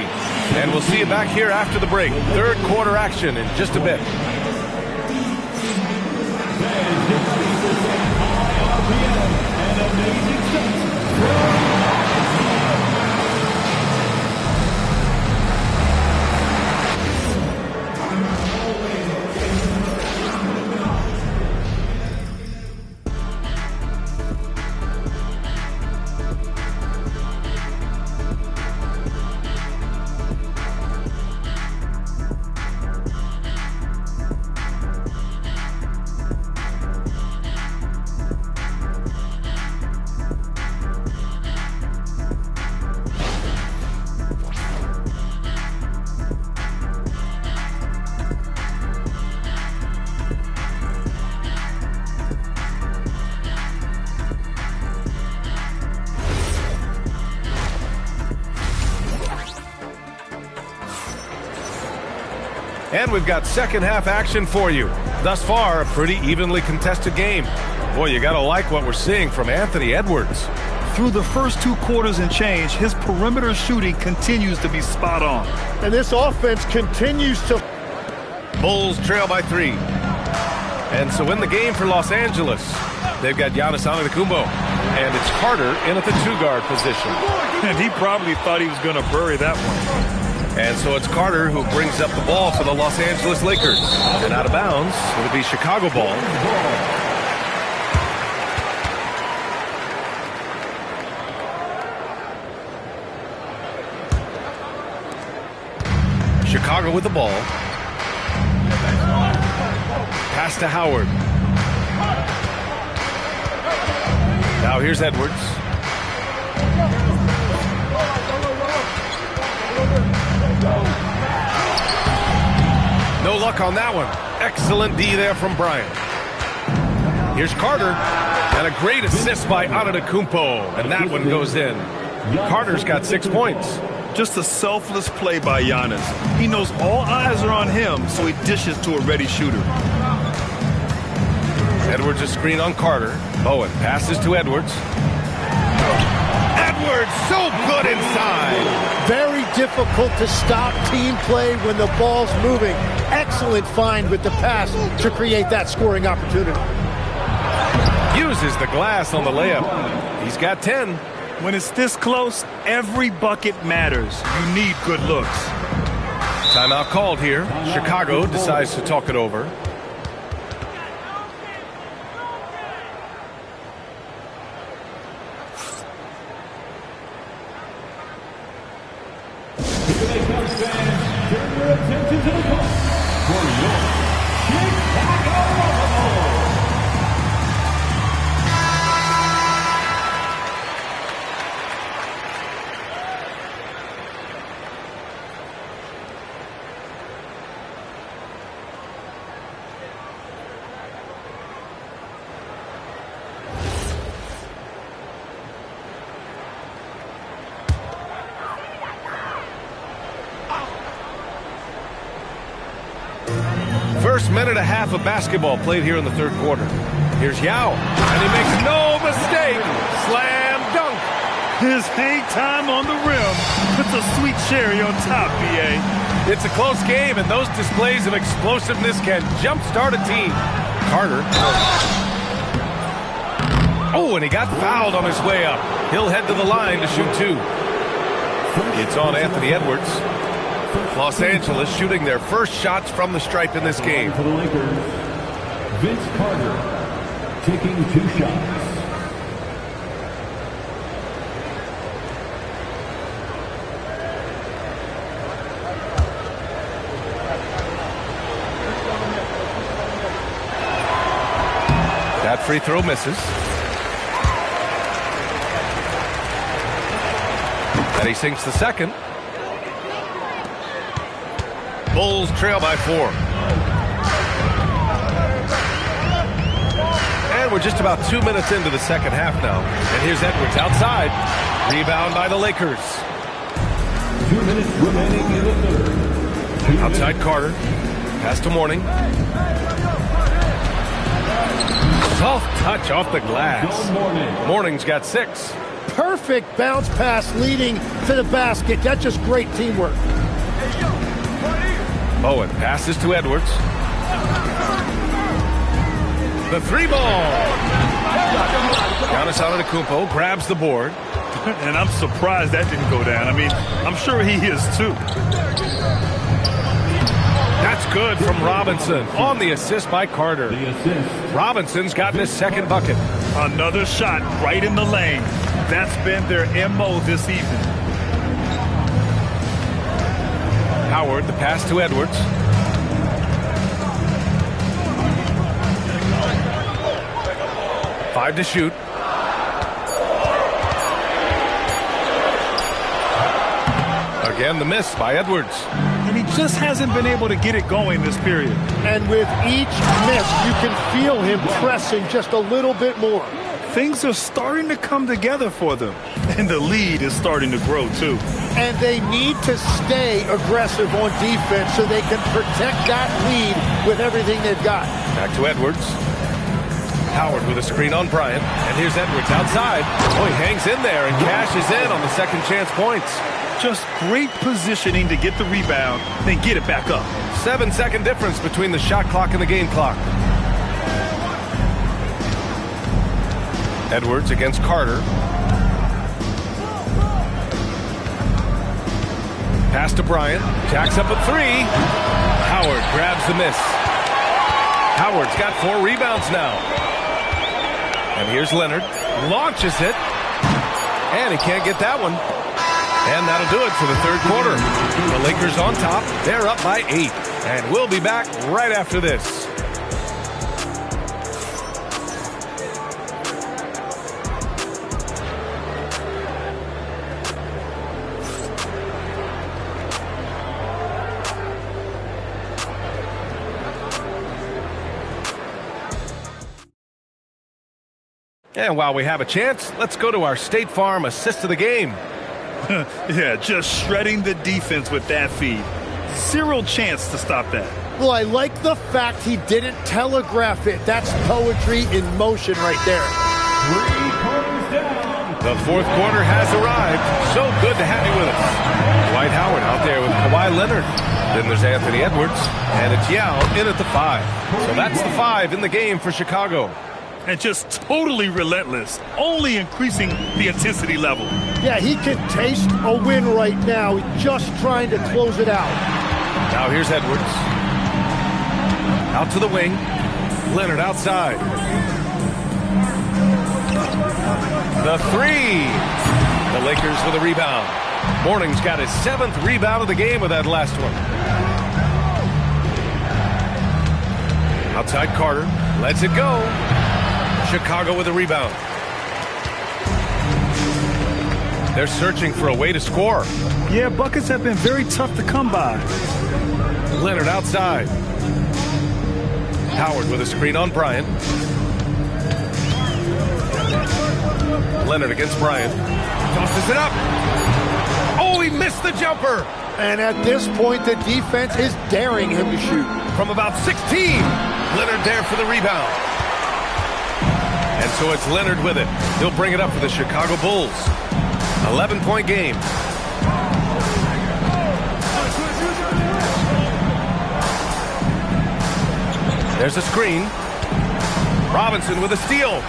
S8: And we'll see you back here after the break. Third quarter action in just a bit. And we've got second half action for you. Thus far, a pretty evenly contested game. Boy, you gotta like what we're seeing from Anthony Edwards.
S9: Through the first 2 quarters and change, his perimeter shooting continues to be spot on.
S1: And this offense continues to...
S8: Bulls trail by 3. And so in the game for Los Angeles, they've got Giannis Antetokounmpo. And it's Carter in at the 2-guard position.
S9: And he probably thought he was going to bury that one.
S8: And so it's Carter who brings up the ball for the Los Angeles Lakers. And out of bounds, it'll be Chicago ball. Chicago with the ball. Pass to Howard. Now here's Edwards. No luck on that one. Excellent D there from Bryant. Here's Carter. And a great assist by Antetokounmpo. And that one goes in. Carter's got 6 points.
S9: Just a selfless play by Giannis. He knows all eyes are on him, so he dishes to a ready shooter.
S8: Edwards a screen on Carter. Bowen passes to Edwards. Edwards so good inside.
S1: Very difficult to stop team play when the ball's moving. Excellent find with the pass to create that scoring opportunity.
S8: Uses the glass on the layup. He's got 10.
S9: When it's this close, every bucket matters. You need good looks.
S8: Timeout called here. Chicago decides to talk it over.
S6: Turn your attention to the court for your Chicago.
S8: First minute and a half of basketball played here in the third quarter. Here's Yao, and he makes no mistake. Slam dunk.
S9: His hang time on the rim puts a sweet cherry on top, B.A.
S8: It's a close game, and those displays of explosiveness can jumpstart a team. Carter. Oh, and he got fouled on his way up. He'll head to the line to shoot 2. It's on Anthony Edwards. Los Angeles shooting their first shots from the stripe in this game.
S6: For the Lakers, Vince Carter taking 2 shots.
S8: That free throw misses. And he sinks the second. Bulls trail by 4. And we're just about 2 minutes into the second half now. And here's Edwards outside. Rebound by the Lakers.
S6: 2 minutes remaining in the third.
S8: Outside Carter. Pass to Mourning. Soft touch off the glass. Mourning's got 6.
S1: Perfect bounce pass leading to the basket. That's just great teamwork.
S8: Bowen passes to Edwards. The 3 ball. Giannis Antetokounmpo grabs the board.
S9: And I'm surprised that didn't go down. I mean, I'm sure he is too.
S8: That's good from Robinson on the assist by Carter.
S6: The assist.
S8: Robinson's gotten his second bucket.
S9: Another shot right in the lane. That's been their MO this evening.
S8: Howard, the pass to Edwards. Five to shoot. Again, the miss by Edwards.
S9: And he just hasn't been able to get it going this period.
S1: And with each miss, you can feel him pressing just a little bit more.
S9: things are starting to come together for them. And the lead is starting to grow, too.
S10: And they need to stay aggressive on defense so they can protect that lead with everything they've got.
S8: Back to Edwards. Howard with a screen on Bryant. And here's Edwards outside. Oh, he hangs in there and cashes in on the second chance points.
S9: Just great positioning to get the rebound, then get it back up.
S8: 7-second difference between the shot clock and the game clock. Edwards against Carter. Pass to Bryant. Jacks up a three. Howard grabs the miss. Howard's got 4 rebounds now. And here's Leonard. Launches it. And he can't get that one. And that'll do it for the third quarter. The Lakers on top. They're up by 8. And we'll be back right after this. And while we have a chance, let's go to our State Farm assist of the game.
S9: Yeah, just shredding the defense with that feed. 0 chance to stop that.
S10: Well, I like the fact he didn't telegraph it. That's poetry in motion right there.
S6: 3 quarters down.
S8: The fourth quarter has arrived. So good to have you with us. Dwight Howard out there with Kawhi Leonard. Then there's Anthony Edwards. And it's Yao in at the 5. So that's the 5 in the game for Chicago.
S9: And just totally relentless, only increasing the intensity level.
S10: Yeah, he can taste a win right now. He's just trying to close it out.
S8: Now here's Edwards. Out to the wing. Leonard outside. The 3. The Lakers with a rebound. Morning's got his 7th rebound of the game with that last one. Outside Carter. Lets it go. Chicago with a rebound. They're searching for a way to score.
S9: Yeah, buckets have been very tough to come by.
S8: Leonard outside. Howard with a screen on Bryant. Leonard against Bryant. Tosses it up. Oh, he missed the jumper.
S10: And at this point, the defense is daring him to shoot.
S8: From about 16. Leonard there for the rebound. And so it's Leonard with it. He'll bring it up for the Chicago Bulls. 11-point game. There's a screen. Robinson with a steal.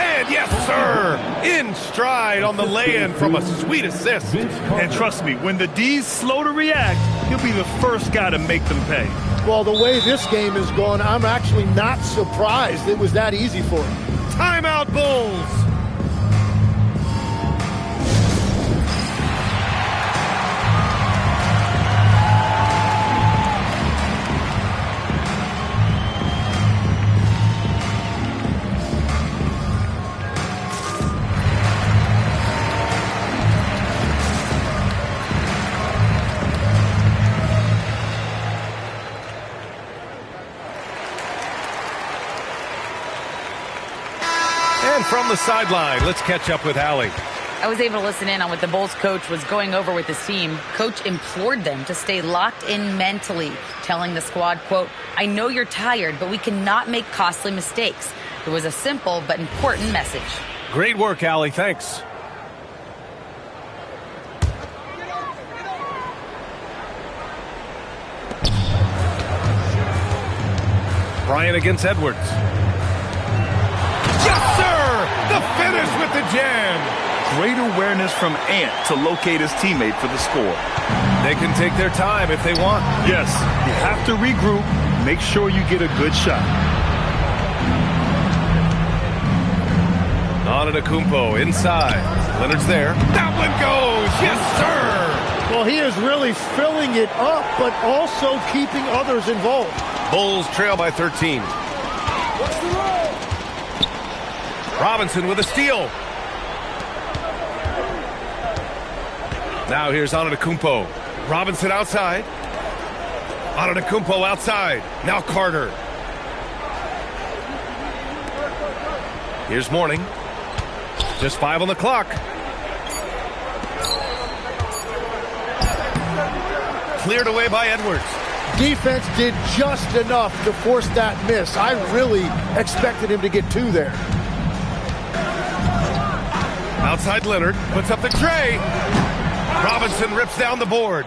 S8: And yes, sir, in stride on the lay-in from a sweet assist.
S9: And trust me, when the D's slow to react, he'll be the first guy to make them pay.
S10: Well, the way this game is going, I'm actually not surprised it was that easy for him.
S8: Timeout, Bulls. From the sideline, let's catch up with Allie.
S3: I was able to listen in on what the Bulls coach was going over with his team. Coach implored them to stay locked in mentally, telling the squad, quote, "I know you're tired, but we cannot make costly mistakes." It was a simple but important message.
S8: Great work, Allie. Thanks. Bryant against Edwards. Yes, sir! The finish with the jam.
S9: Great awareness from Ant to locate his teammate for the score.
S8: They can take their time if they want.
S9: Yes, you have to regroup. Make sure you get a good shot.
S8: Antetokounmpo inside. Leonard's there. That one goes. Yes, sir.
S10: Well, he is really filling it up, but also keeping others involved.
S8: Bulls trail by 13. Robinson with a steal. Now here's Antetokounmpo. Robinson outside. Antetokounmpo outside. Now Carter. Here's Mourning. Just 5 on the clock. Cleared away by Edwards.
S10: Defense did just enough to force that miss. I really expected him to get 2 there.
S8: Outside Leonard, puts up the tray. Robinson rips down the board.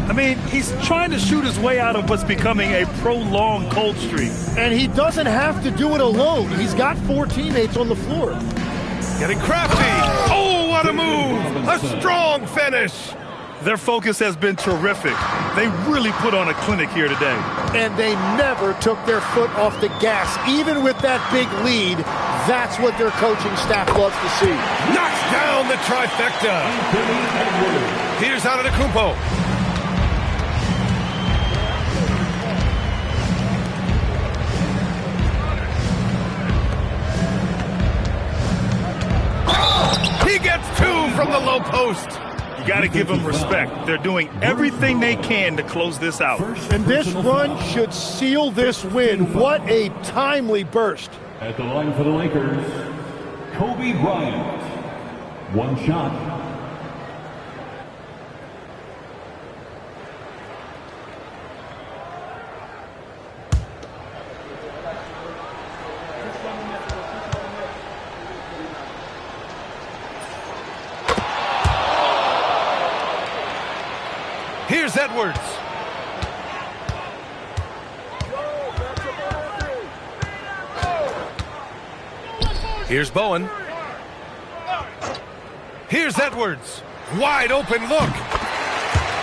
S9: I mean, he's trying to shoot his way out of what's becoming a prolonged cold streak.
S10: And he doesn't have to do it alone. He's got 4 teammates on the floor.
S8: Getting crafty. Oh, what a move. A strong finish.
S9: Their focus has been terrific. They really put on a clinic here today.
S10: And they never took their foot off the gas. Even with that big lead, that's what their coaching staff loves to see.
S8: Knocks down the trifecta. Here's Antetokounmpo. He gets 2 from the low post.
S9: You got to give them respect. They're doing everything they can to close this out.
S10: And this run should seal this win. What a timely burst.
S6: At the line for the Lakers, Kobe Bryant. 1 shot.
S8: Here's Edwards. Here's Bowen. Here's Edwards. Wide open look.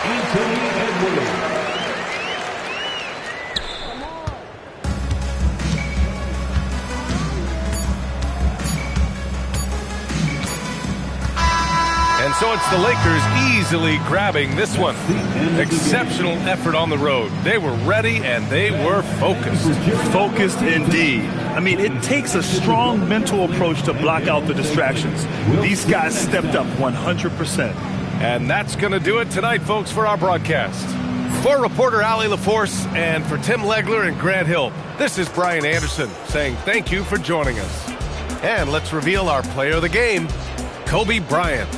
S6: Anthony Edwards.
S8: And so it's the Lakers easily grabbing this one. Exceptional effort on the road. They were ready and they were focused.
S9: Focused indeed. I mean, it takes a strong mental approach to block out the distractions. These guys stepped up 100%.
S8: And that's going to do it tonight, folks, for our broadcast. For reporter Allie LaForce and for Tim Legler and Grant Hill, this is Brian Anderson saying thank you for joining us. And let's reveal our player of the game, Kobe Bryant.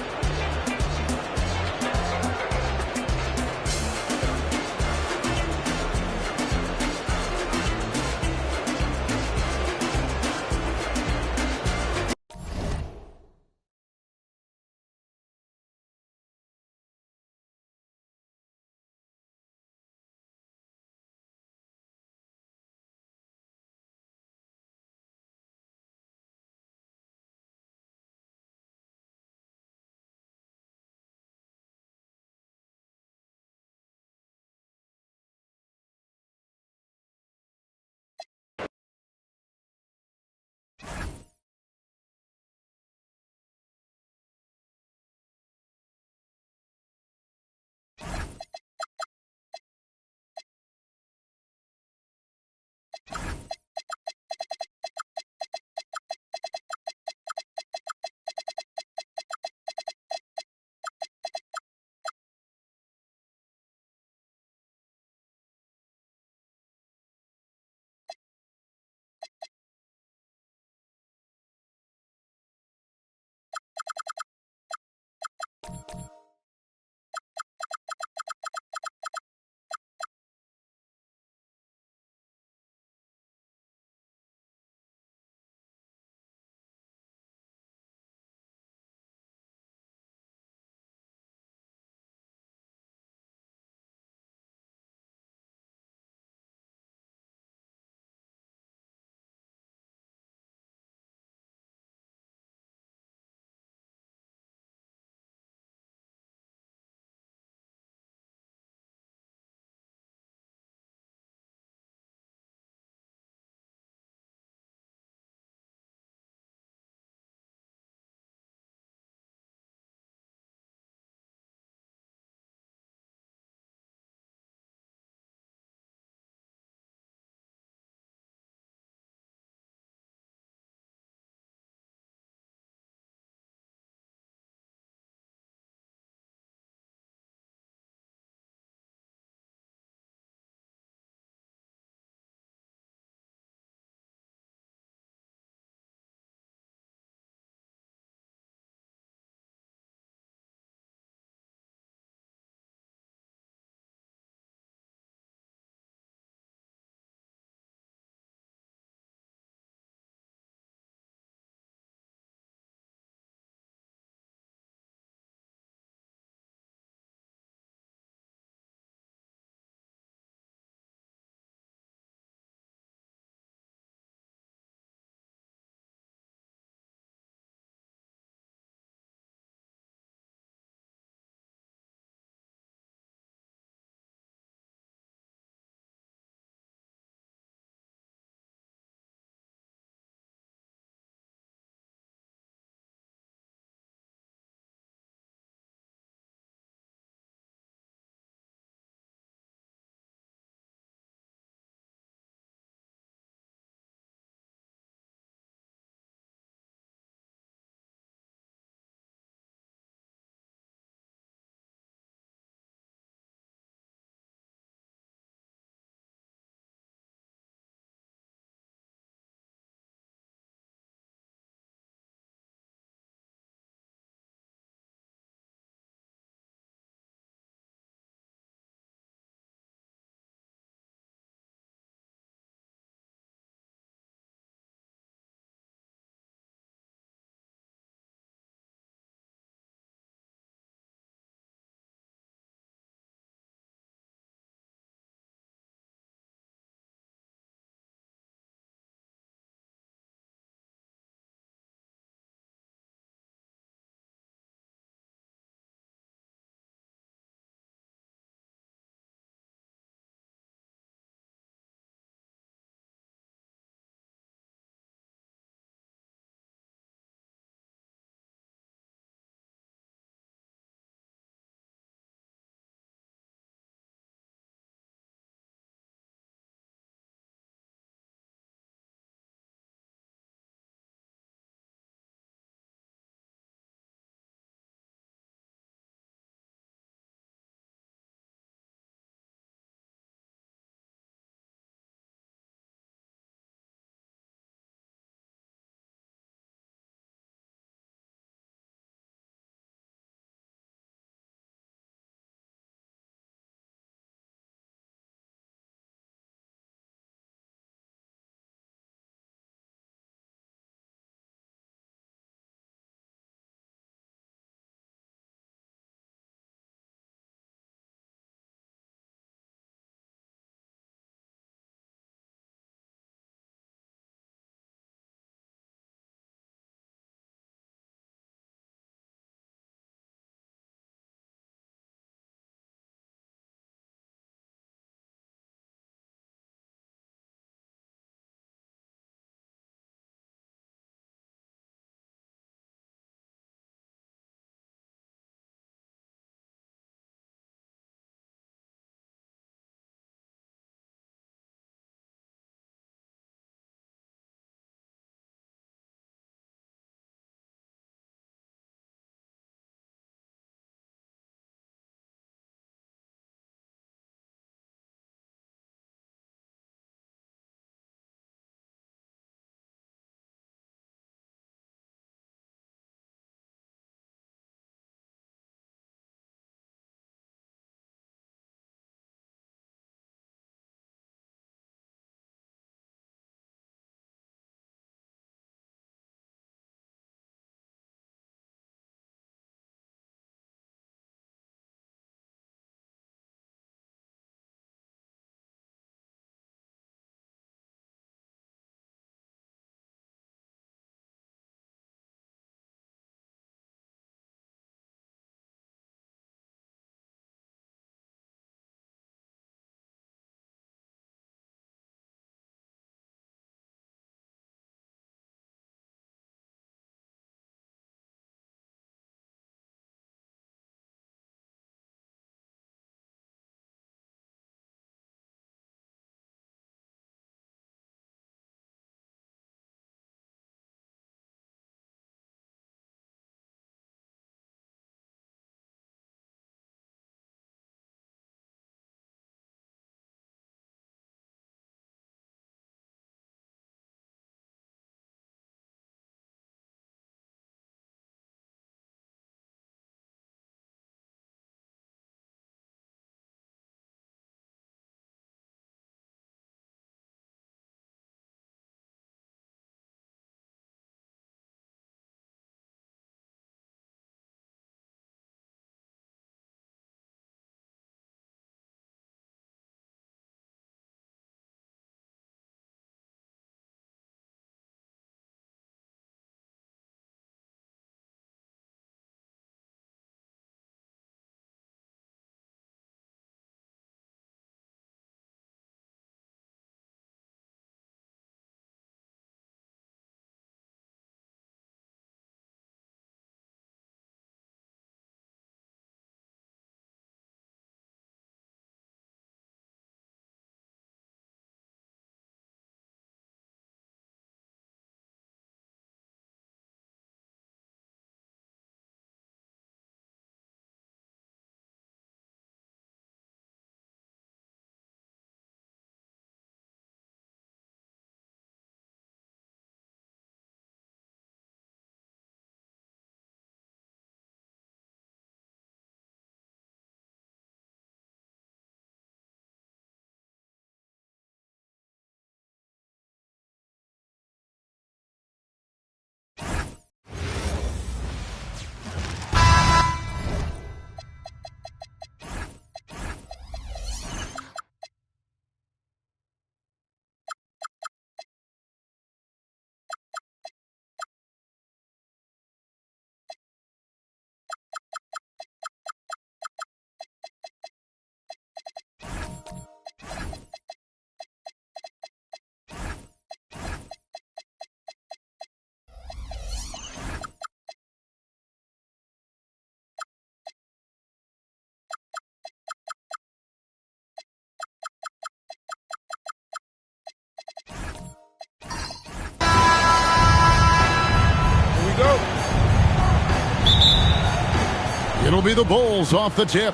S1: It'll be the Bulls off the tip.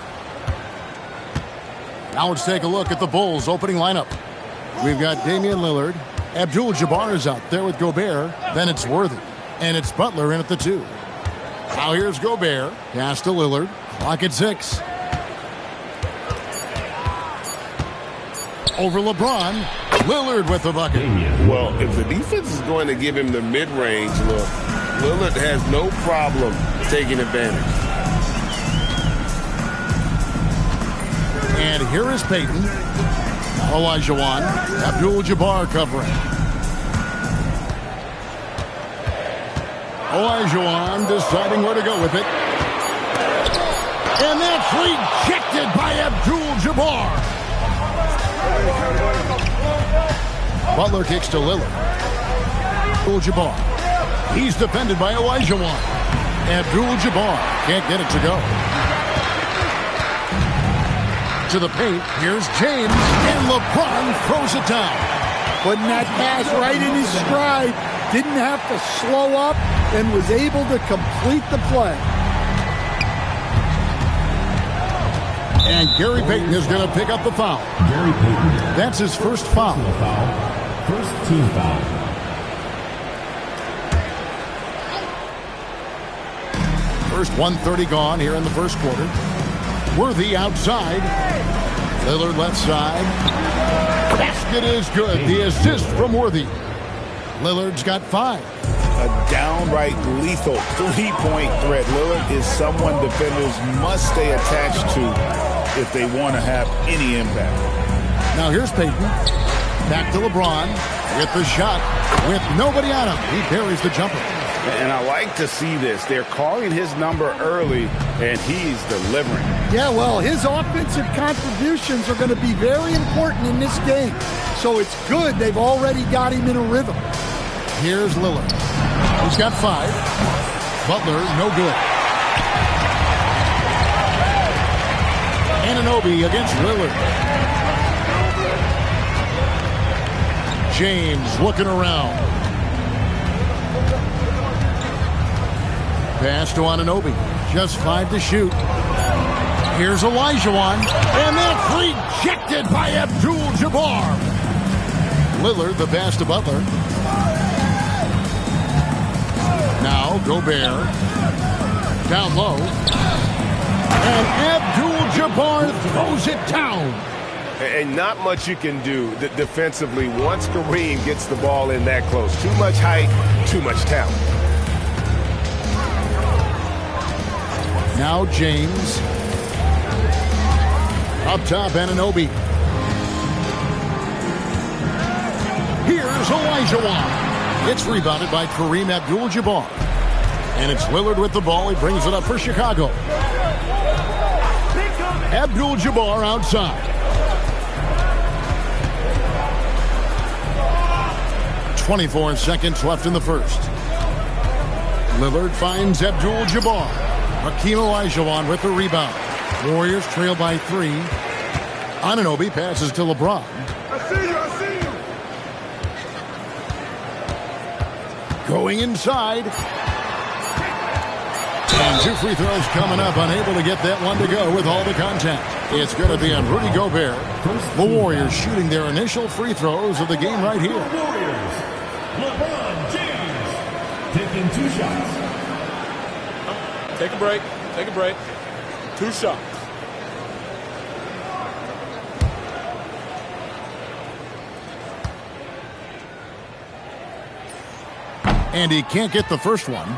S1: Now let's take a look at the Bulls opening lineup. We've got Damian Lillard. Abdul-Jabbar is out there with Gobert. Then it's Worthy. And it's Butler in at the 2. Now here's Gobert. Pass to Lillard. Clock at 6. Over LeBron. Lillard with the bucket.
S11: Well, if the defense is going to give him the mid-range look, Lillard has no problem taking advantage.
S1: And here is Payton. Olajuwon. Abdul-Jabbar covering. Olajuwon deciding where to go with it. And that's rejected by Abdul-Jabbar. Butler kicks to Lillard. Abdul-Jabbar. He's defended by Olajuwon. Abdul-Jabbar can't get it to go. To the paint. Here's James. And LeBron throws it down.
S10: Putting that pass right in his stride. Didn't have to slow up and was able to complete the play.
S1: And Gary Payton is going to pick up the foul.
S6: Gary Payton.
S1: That's his first foul.
S6: First team foul.
S1: First 1:30 gone here in the first quarter. Worthy outside. Lillard left side. Basket is good. The assist from Worthy. Lillard's got 5.
S5: A downright lethal three-point threat. Lillard is someone defenders must stay attached to if they want to have any impact.
S1: Now here's Payton. Back to LeBron with the shot with nobody on him. He buries the jumper.
S5: And I like to see this. They're calling his number early, and he's delivering.
S10: Yeah, well, his offensive contributions are going to be very important in this game. So it's good they've already got him in a rhythm.
S1: Here's Lillard. He's got 5. Butler, no good. Anunoby against Lillard. James looking around. Pass to Anunoby. Just 5 to shoot. Here's Olajuwon. And that's rejected by Abdul-Jabbar. Lillard, the pass to Butler. Now Gobert. Down low. And Abdul-Jabbar throws it down.
S11: And not much you can do defensively once Kareem gets the ball in that close. Too much height, too much talent.
S1: Now James. Up top, Anunoby. Here's Olajuwon. It's rebounded by Kareem Abdul-Jabbar. And it's Lillard with the ball. He brings it up for Chicago. Abdul-Jabbar outside. 24 seconds left in the first. Lillard finds Abdul-Jabbar. Hakeem Olajuwon with the rebound. Warriors trail by 3. Anunoby passes to LeBron.
S11: I see you.
S1: Going inside. And 2 free throws coming up. Unable to get that one to go with all the contact. It's going to be on Rudy Gobert. The Warriors shooting their initial free throws of the game right here.
S6: Warriors. LeBron James taking 2 shots.
S7: Take a break. Take a break. 2 shots.
S1: And he can't get the first one.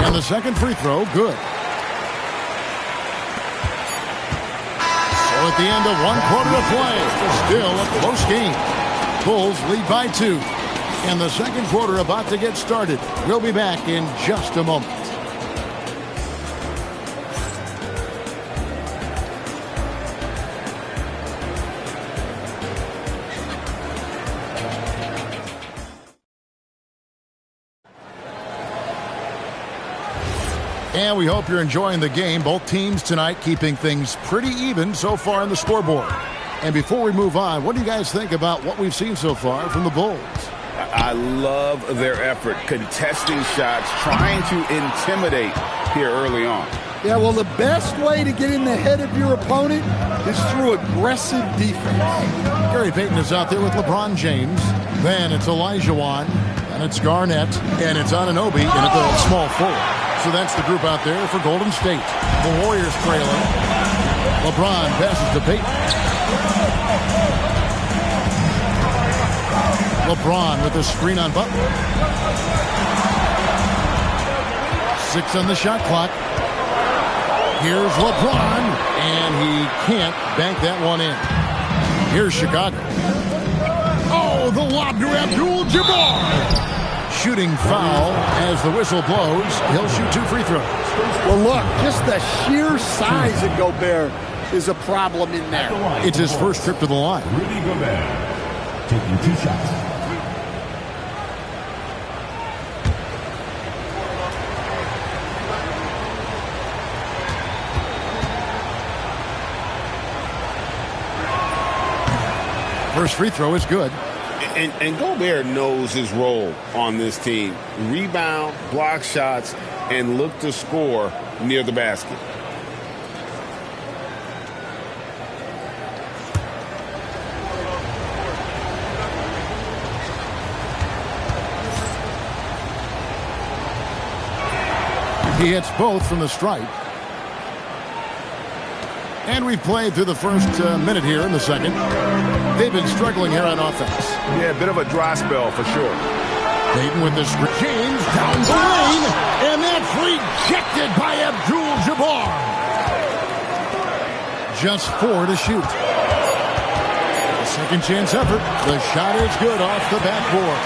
S1: And the second free throw, good. So at the end of 1 quarter of play, still a close game. Bulls lead by 2. And the second quarter about to get started. We'll be back in just a moment. And we hope you're enjoying the game. Both teams tonight keeping things pretty even so far on the scoreboard. And before we move on, what do you guys think about what we've seen so far from the Bulls?
S2: I love their effort, contesting shots, trying to intimidate here early on.
S10: Yeah, well, the best way to get in the head of your opponent is through aggressive defense.
S1: Gary Payton is out there with LeBron James. Then it's Olajuwon, and it's Garnett, and it's Anunoby, and at the small forward. So that's the group out there for Golden State. The Warriors trailing. LeBron passes to Payton. LeBron with a screen on Butler. 6 on the shot clock. Here's LeBron, and he can't bank that one in. Here's Chicago. Oh, the lob to Abdul-Jabbar. Shooting foul as the whistle blows. He'll shoot 2 free throws.
S10: Well, look, just the sheer size of Gobert is a problem in there.
S1: It's his first trip to the line.
S6: Rudy Gobert taking 2 shots.
S1: First free throw is good.
S2: And Gobert knows his role on this team. Rebound, block shots, and look to score near the basket.
S1: He hits both from the stripe. And we've played through the first minute here in the second. They've been struggling here on offense.
S11: Yeah, a bit of a dry spell for sure.
S1: Payton with the screen. James down the lane. And that's rejected by Abdul-Jabbar. Just 4 to shoot. A second chance effort. The shot is good off the backboard.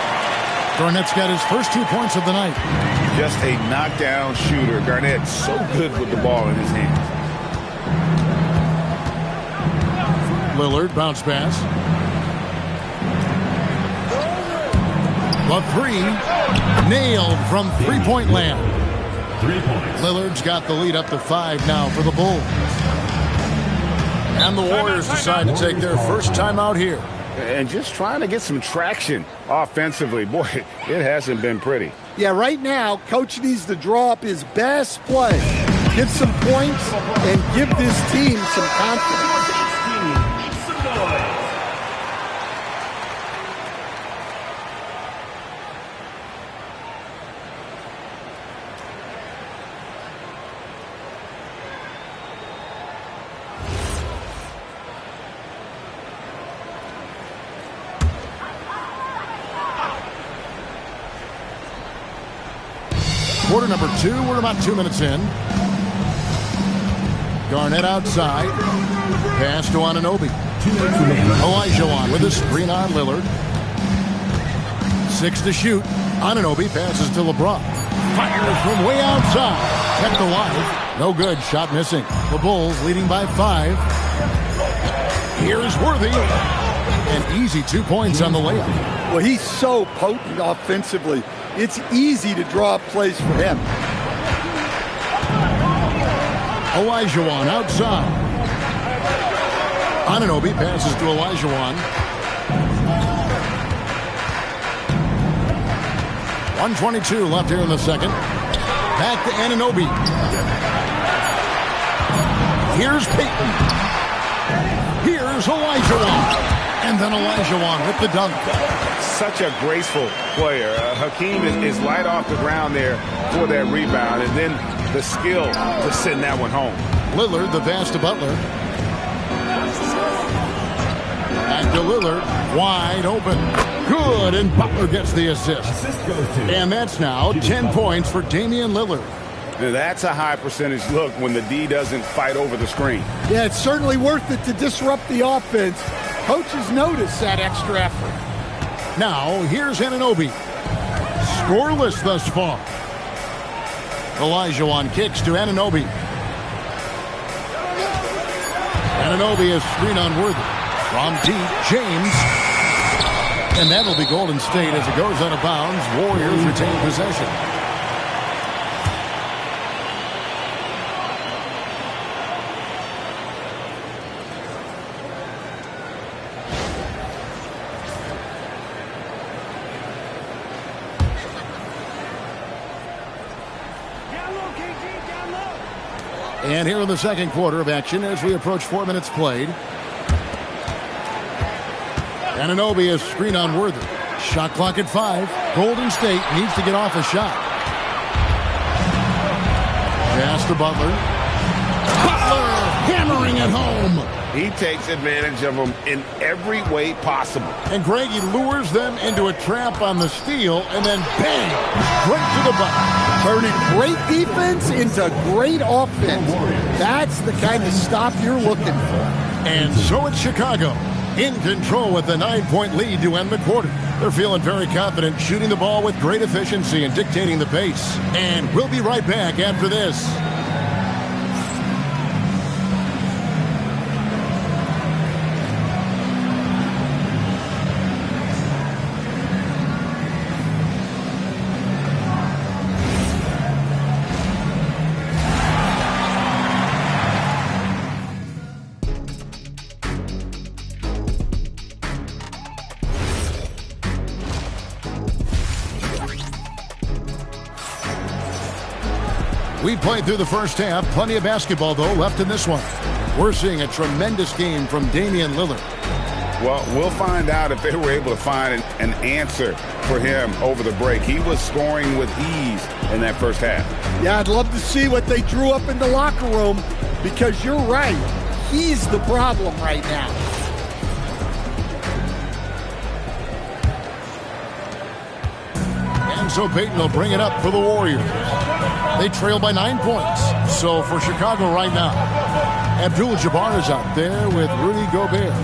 S1: Garnett's got his first 2 points of the night.
S2: Just a knockdown shooter. Garnett so good with the ball in his hands.
S1: Lillard, bounce pass. The 3, nailed from three-point land.
S6: 3 points.
S1: Lillard's got the lead up to 5 now for the Bulls. And the Warriors decide to take their first time out here.
S2: And just trying to get some traction offensively. Boy, it hasn't been pretty.
S10: Yeah, right now, Coach needs to draw up his best play, get some points, and give this team some confidence.
S1: Quarter number 2, we're about 2 minutes in. Garnett outside. Pass to Anunoby. Olajuwon with a screen on Lillard. 6 to shoot. Anunoby passes to LeBron. Fires from way outside. Kept alive. No good. Shot missing. The Bulls leading by 5. Here's Worthy. And easy 2 points on the layup.
S10: Well, he's so potent offensively. It's easy to draw up plays for him.
S1: Olajuwon outside. Anunoby passes to Olajuwon. 1:22 left here in the second. Back to Anunoby. Here's Payton. Here's Olajuwon. And then Olajuwon with the dunk.
S2: Such a graceful player. Hakeem is light off the ground there for that rebound. And then the skill to send that one home.
S1: Lillard, the pass to Butler. Back to Lillard. Wide open. Good. And Butler gets the assist. And that's now 10 points for Damian Lillard.
S2: Now that's a high percentage look when the D doesn't fight over the screen.
S10: Yeah, it's certainly worth it to disrupt the offense. Coaches notice that extra effort.
S1: Now, here's Anunoby. Scoreless thus far. Olajuwon kicks to Anunoby. Anunoby is screen on Worthy. From deep, James. And that'll be Golden State as it goes out of bounds. Warriors retain possession. And here in the second quarter of action as we approach 4 minutes played. Anunoby is screen on Worthy. Shot clock at 5. Golden State needs to get off a shot. Pass to Butler. Butler hammering it home.
S2: He takes advantage of them in every way possible.
S1: And Greg, he lures them into a trap on the steal, and then bang, right to the bucket.
S10: Turning great defense into great offense. That's the kind of stop you're looking for.
S1: And so it's Chicago in control with the 9-point lead to end the quarter. They're feeling very confident, shooting the ball with great efficiency and dictating the pace. And we'll be right back after this. We played through the first half. Plenty of basketball, though, left in this one. We're seeing a tremendous game from Damian Lillard.
S2: Well, we'll find out if they were able to find an answer for him over the break. He was scoring with ease in that first half.
S10: Yeah, I'd love to see what they drew up in the locker room because you're right. He's the problem right now.
S1: And so Payton will bring it up for the Warriors. They trail by 9 points. So for Chicago right now, Abdul-Jabbar is out there with Rudy Gobert.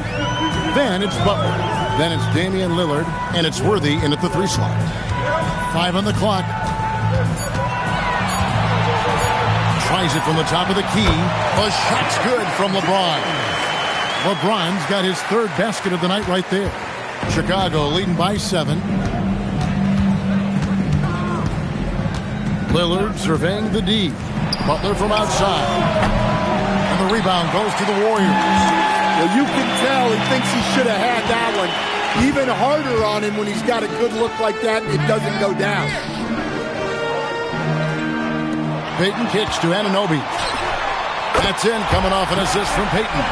S1: Then it's Butler. Then it's Damian Lillard. And it's Worthy in at the 3 slot. 5 on the clock. Tries it from the top of the key. A shot's good from LeBron. LeBron's got his 3rd basket of the night right there. Chicago leading by 7. Lillard surveying the D. Butler from outside. And the rebound goes to the Warriors.
S10: Well, you can tell he thinks he should have had that one. Even harder on him when he's got a good look like that and it doesn't go down.
S1: Payton kicks to Anunoby. That's in, coming off an assist from Payton.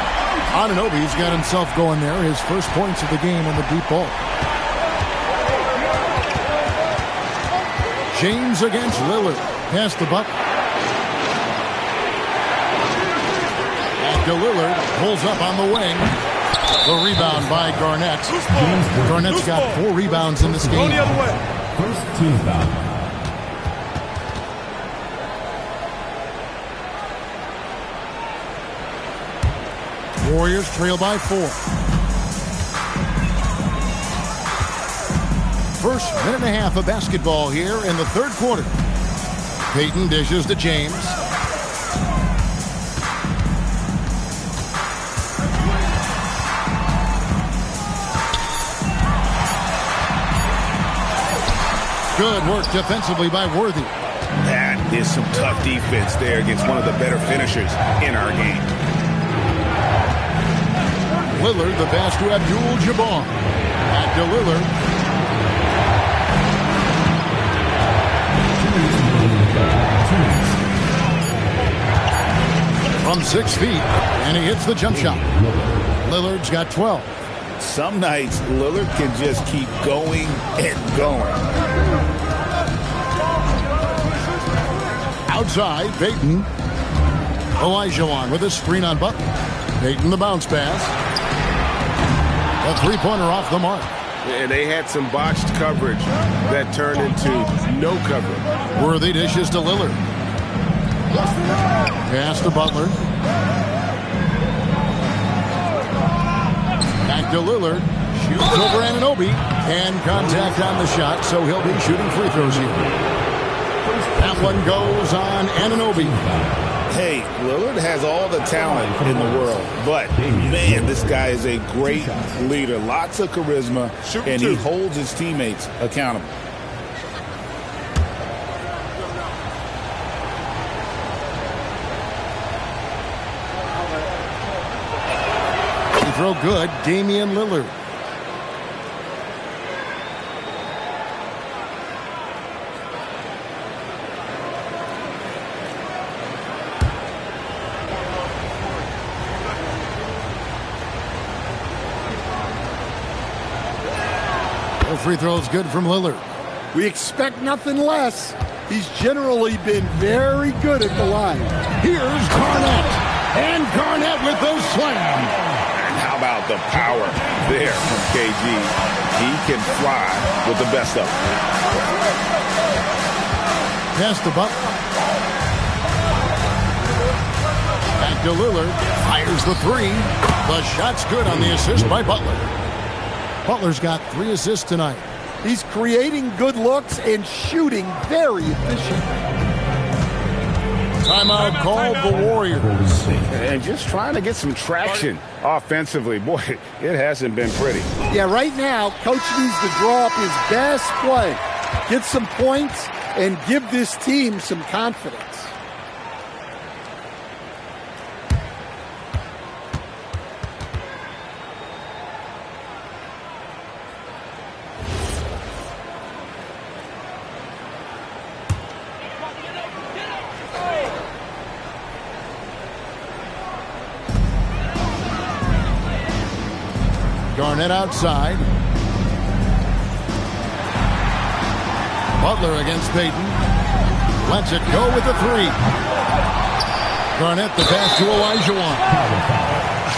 S1: Anunoby's got himself going there. His first points of the game on the deep ball. James against Lillard. Pass the buck. After Lillard pulls up on the wing. The rebound by Garnett. Garnett's got 4 rebounds in this game.
S6: First team foul.
S1: Warriors trail by 4. First minute and a half of basketball here in the 3rd quarter. Payton dishes to James. Good work defensively by Worthy.
S2: That is some tough defense there against one of the better finishers in our game.
S1: Lillard, the pass to Abdul-Jabbar. Back to Lillard. From 6 feet, and he hits the jump shot. Lillard's got 12.
S5: Some nights, Lillard can just keep going and going.
S1: Outside, Payton. Olajuwon with a screen on Butler. Payton the bounce pass. A 3-pointer off the mark.
S11: And they had some botched coverage that turned into no coverage.
S1: Worthy dishes to Lillard. Pass to Butler. Back to Lillard. Shoots over Anunoby. And contact on the shot, so he'll be shooting free throws here. That one goes on Anunoby.
S5: Hey, Lillard has all the talent in the world, but, man, this guy is a great leader. Lots of charisma, and he holds his teammates accountable.
S1: Throw good, Damian Lillard. The free throw is good from Lillard.
S10: We expect nothing less. He's generally been very good at the line.
S1: Here's Garnett. And Garnett with the slam.
S2: And how about the power there from KG? He can fly with the best of them.
S1: Pass to Butler. Back to Lillard. Fires the three. The shot's good on the assist by Butler. Butler's got 3 assists tonight.
S10: He's creating good looks and shooting very efficient.
S1: Timeout called the Warriors.
S2: And just trying to get some traction offensively. Boy, it hasn't been pretty.
S10: Yeah, right now, Coach needs to draw up his best play, get some points, and give this team some confidence.
S1: Garnett outside. Butler against Payton. Lets it go with the three. Garnett the pass to Olajuwon.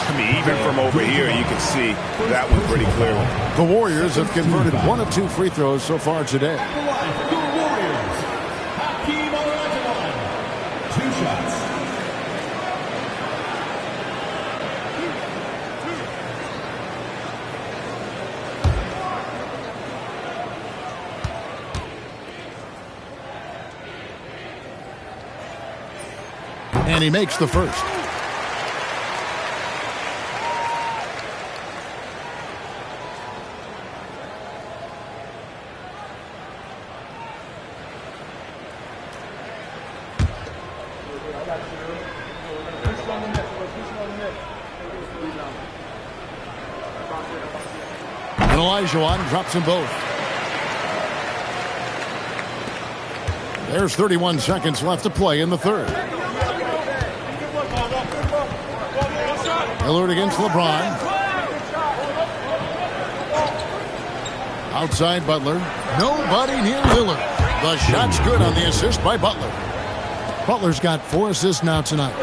S2: I mean, even from over here, you can see that one pretty clearly.
S1: The Warriors have converted 1 of 2 free throws so far today.
S6: Hakeem Olajuwon. 2 shots.
S1: And he makes the first. And Olajuwon drops them both. There's 31 seconds left to play in the third. Lillard against LeBron. Outside Butler. Nobody near Lillard. The shot's good on the assist by Butler. Butler's got 4 assists now tonight.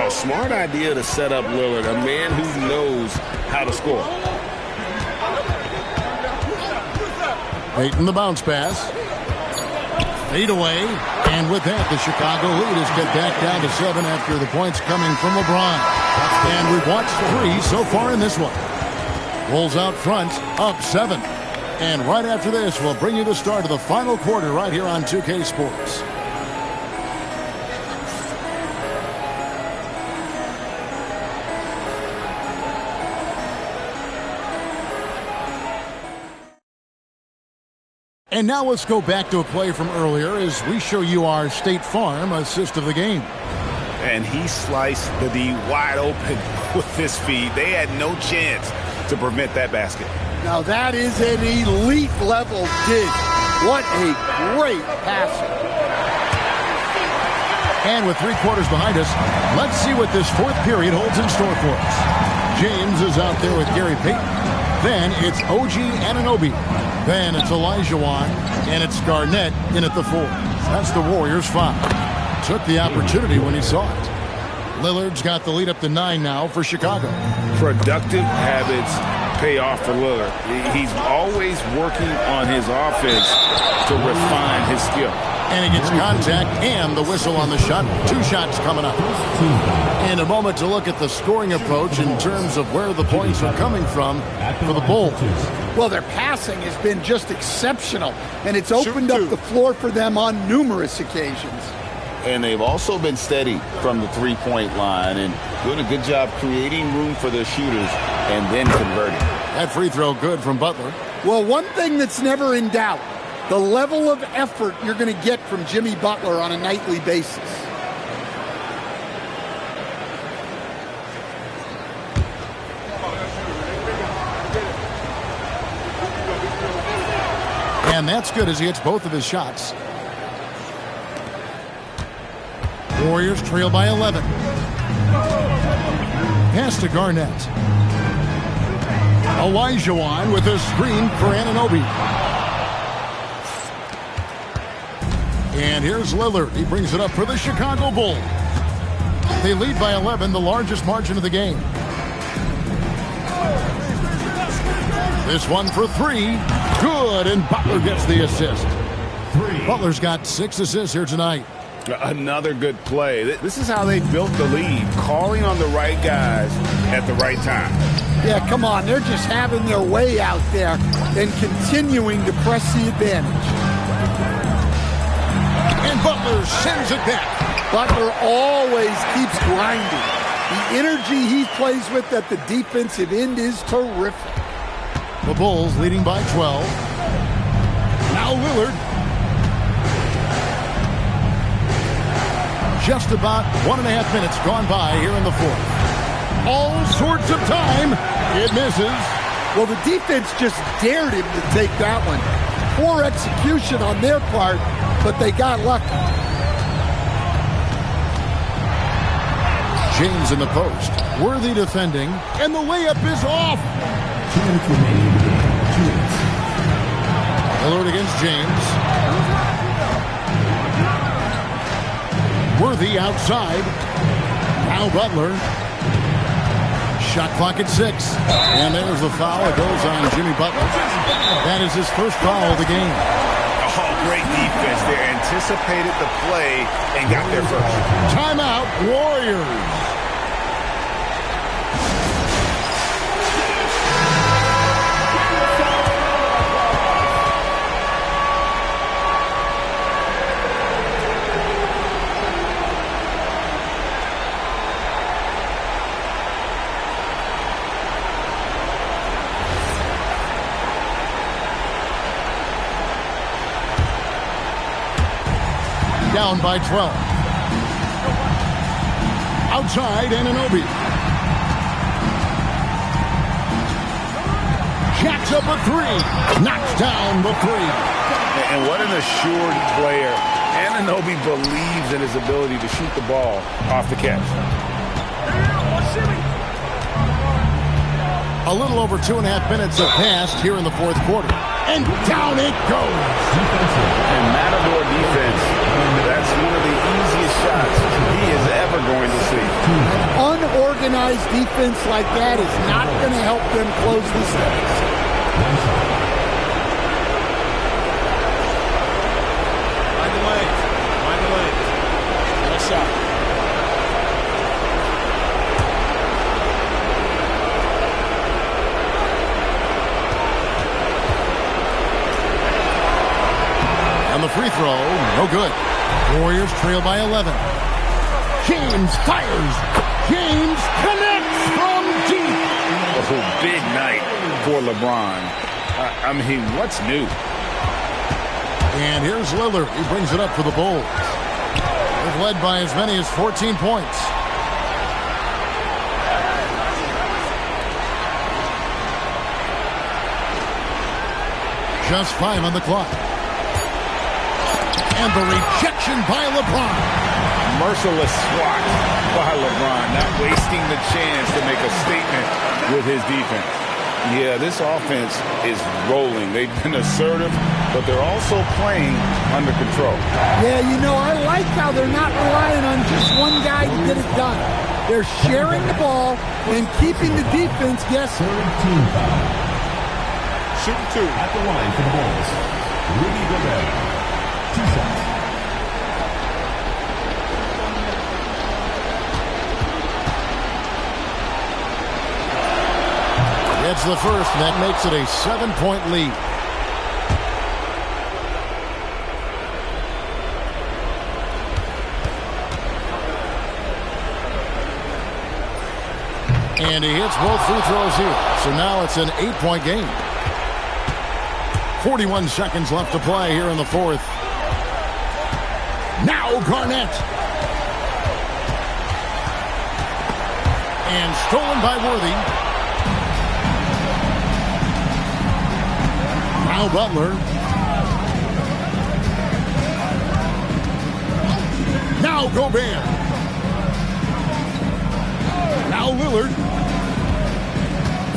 S2: A smart idea to set up Lillard, a man who knows how to score.
S1: Payton the bounce pass. Fade away. And with that, the Chicago lead is cut back down to 7 after the points coming from LeBron. And we've watched 3 so far in this one. Bulls out front, up 7. And right after this, we'll bring you the start of the final quarter right here on 2K Sports. And now let's go back to a play from earlier as we show you our State Farm assist of the game.
S2: And he sliced the D wide open with his feet. They had no chance to prevent that basket.
S10: Now that is an elite level dig. What a great passer.
S1: And with 3 quarters behind us, let's see what this 4th period holds in store for us. James is out there with Gary Payton. Then it's OG Anunoby. Then it's Olajuwon. And it's Garnett in at the 4. That's the Warriors' 5. Took the opportunity when he saw it. Lillard's got the lead up to 9 now for Chicago.
S2: Productive habits pay off for Lillard. He's always working on his offense to refine his skill.
S1: And he gets contact and the whistle on the shot. 2 shots coming up. In a moment to look at the scoring approach in terms of where the points are coming from for the Bulls.
S10: Well, their passing has been just exceptional, and it's opened up the floor for them on numerous occasions.
S2: And they've also been steady from the 3-point line and doing a good job creating room for their shooters and then converting.
S1: That free throw good from Butler.
S10: Well, one thing that's never in doubt, the level of effort you're going to get from Jimmy Butler on a nightly basis.
S1: And that's good as he hits both of his shots. Warriors trail by 11. Pass to Garnett. Olajuwon with a screen for Anunoby. And here's Lillard. He brings it up for the Chicago Bulls. They lead by 11, the largest margin of the game. This one for three. Good, and Butler gets the assist. Butler's got 6 assists here tonight.
S2: Another good play. This is how they built the lead, calling on the right guys at the right time.
S10: Yeah, come on. They're just having their way out there and continuing to press the advantage.
S1: And Butler sends it back.
S10: Butler always keeps grinding. The energy he plays with at the defensive end is terrific.
S1: The Bulls leading by 12. Now Lillard. Just about 1.5 minutes gone by here in the fourth. All sorts of time. It misses.
S10: Well, the defense just dared him to take that one. Poor execution on their part, but they got lucky.
S1: James in the post. Worthy defending, and the layup is off. Lillard against James. Worthy outside. Now Butler. Shot clock at 6. And there's the foul. It goes on Jimmy Butler. That is his first foul of the game.
S2: Oh, great defense there. Anticipated the play and got there first.
S1: Timeout, Warriors. Down by 12. Outside, Anunoby. Jacks up a 3. Knocks down the 3.
S2: And what an assured player. Anunoby believes in his ability to shoot the ball off the catch.
S1: A little over 2.5 minutes have passed here in the fourth quarter. And down it goes.
S2: And Matador defense, that's one of the easiest shots he is ever going to see.
S10: Unorganized defense like that is not going to help them close this game.
S7: Mind the lanes. Mind the lanes. Nice shot.
S1: And the free throw, no good. Warriors trail by 11. James fires. James connects from deep.
S2: Oh, big night for LeBron. I mean, what's new?
S1: And here's Lillard. He brings it up for the Bulls. They've led by as many as 14 points. Just 5 on the clock. And the rejection by LeBron.
S2: Merciless swat by LeBron, not wasting the chance to make a statement with his defense. Yeah, this offense is rolling. They've been assertive, but they're also playing under control.
S10: Yeah, you know, I like how they're not relying on just one guy to get it done. They're sharing the ball and keeping the defense guessing.
S6: Shooting 2 at the line for the Bulls. Rudy Gobert. 2 shots.
S1: It's the first, and that makes it a 7-point lead. And he hits both free throws here. So now it's an 8-point game. 41 seconds left to play here in the fourth. Now Garnett. And stolen by Worthy. Now Butler. Now Gobert. Now Lillard.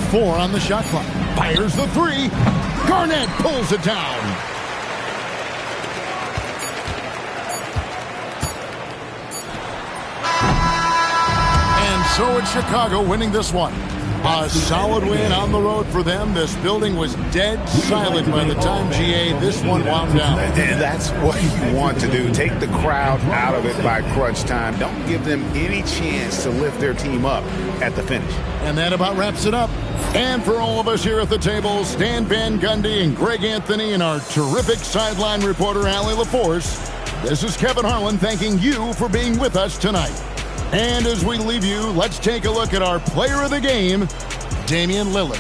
S1: 4 on the shot clock. Fires the 3. Garnett pulls it down. And so it's Chicago winning this one. A solid win on the road for them. This building was dead silent by the time, GA, this one wound down.
S5: And that's what you want to do. Take the crowd out of it by crunch time. Don't give them any chance to lift their team up at the finish.
S1: And that about wraps it up. And for all of us here at the table, Stan Van Gundy and Greg Anthony and our terrific sideline reporter, Allie LaForce, this is Kevin Harlan thanking you for being with us tonight. And as we leave you, let's take a look at our player of the game, Damian Lillard.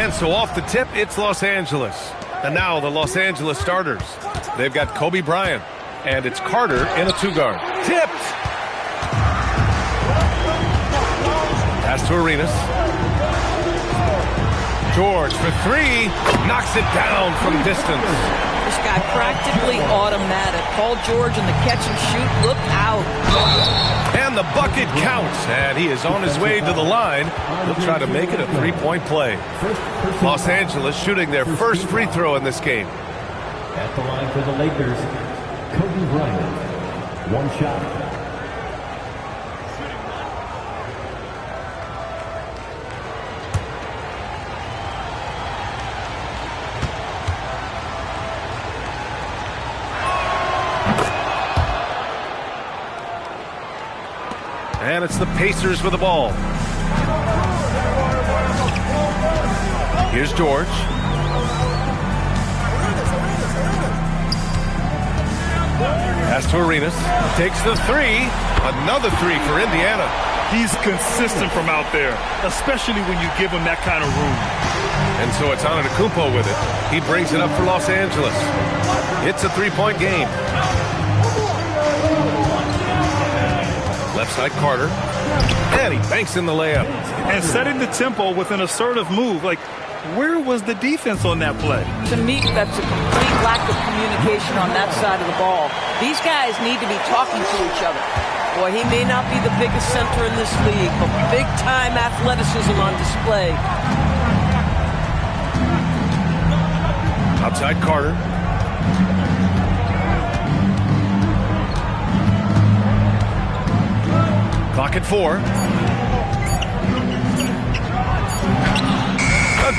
S8: And so off the tip, it's Los Angeles. And now the Los Angeles starters. They've got Kobe Bryant. And it's Carter in a 2-guard. Tipped! Pass to Arenas. George for 3. Knocks it down from distance.
S12: This guy practically automatic. Paul George in the catch and shoot. Look out.
S8: And the bucket counts. And he is on his way to the line. He'll try to make it a 3-point play. Los Angeles shooting their first free throw in this game.
S6: At the line for the Lakers, Kobe Bryant. 1 shot.
S8: And it's the Pacers with the ball. Here's George. Pass to Arenas. Takes the 3. Another 3 for Indiana.
S9: He's consistent from out there, especially when you give him that kind of room.
S8: And so it's Antetokounmpo with it. He brings it up for Los Angeles. It's a 3-point game. Left side Carter. And he banks in the layup.
S9: And setting the tempo with an assertive move. Like, where was the defense on that play?
S12: To me, that's a complete lack of communication on that side of the ball. These guys need to be talking to each other. Boy, he may not be the biggest center in this league, but big-time athleticism on display.
S8: Outside Carter. Clock at 4.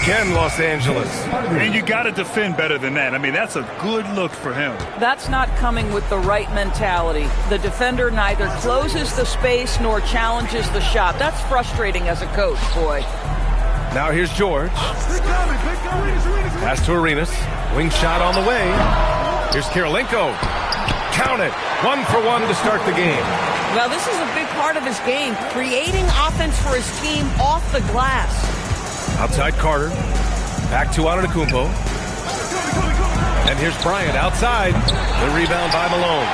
S8: Again, Los Angeles.
S9: And you got to defend better than that. I mean, that's a good look for him.
S12: That's not coming with the right mentality. The defender neither closes the space nor challenges the shot. That's frustrating as a coach, boy.
S8: Now here's George. Pass to Arenas. Wing shot on the way. Here's Kirilenko. Count it. 1 for 1 to start the game.
S12: Well, this is a big part of his game, creating offense for his team off the glass.
S8: Outside Carter. Back to Antetokounmpo. And here's Bryant outside. The rebound by Malone.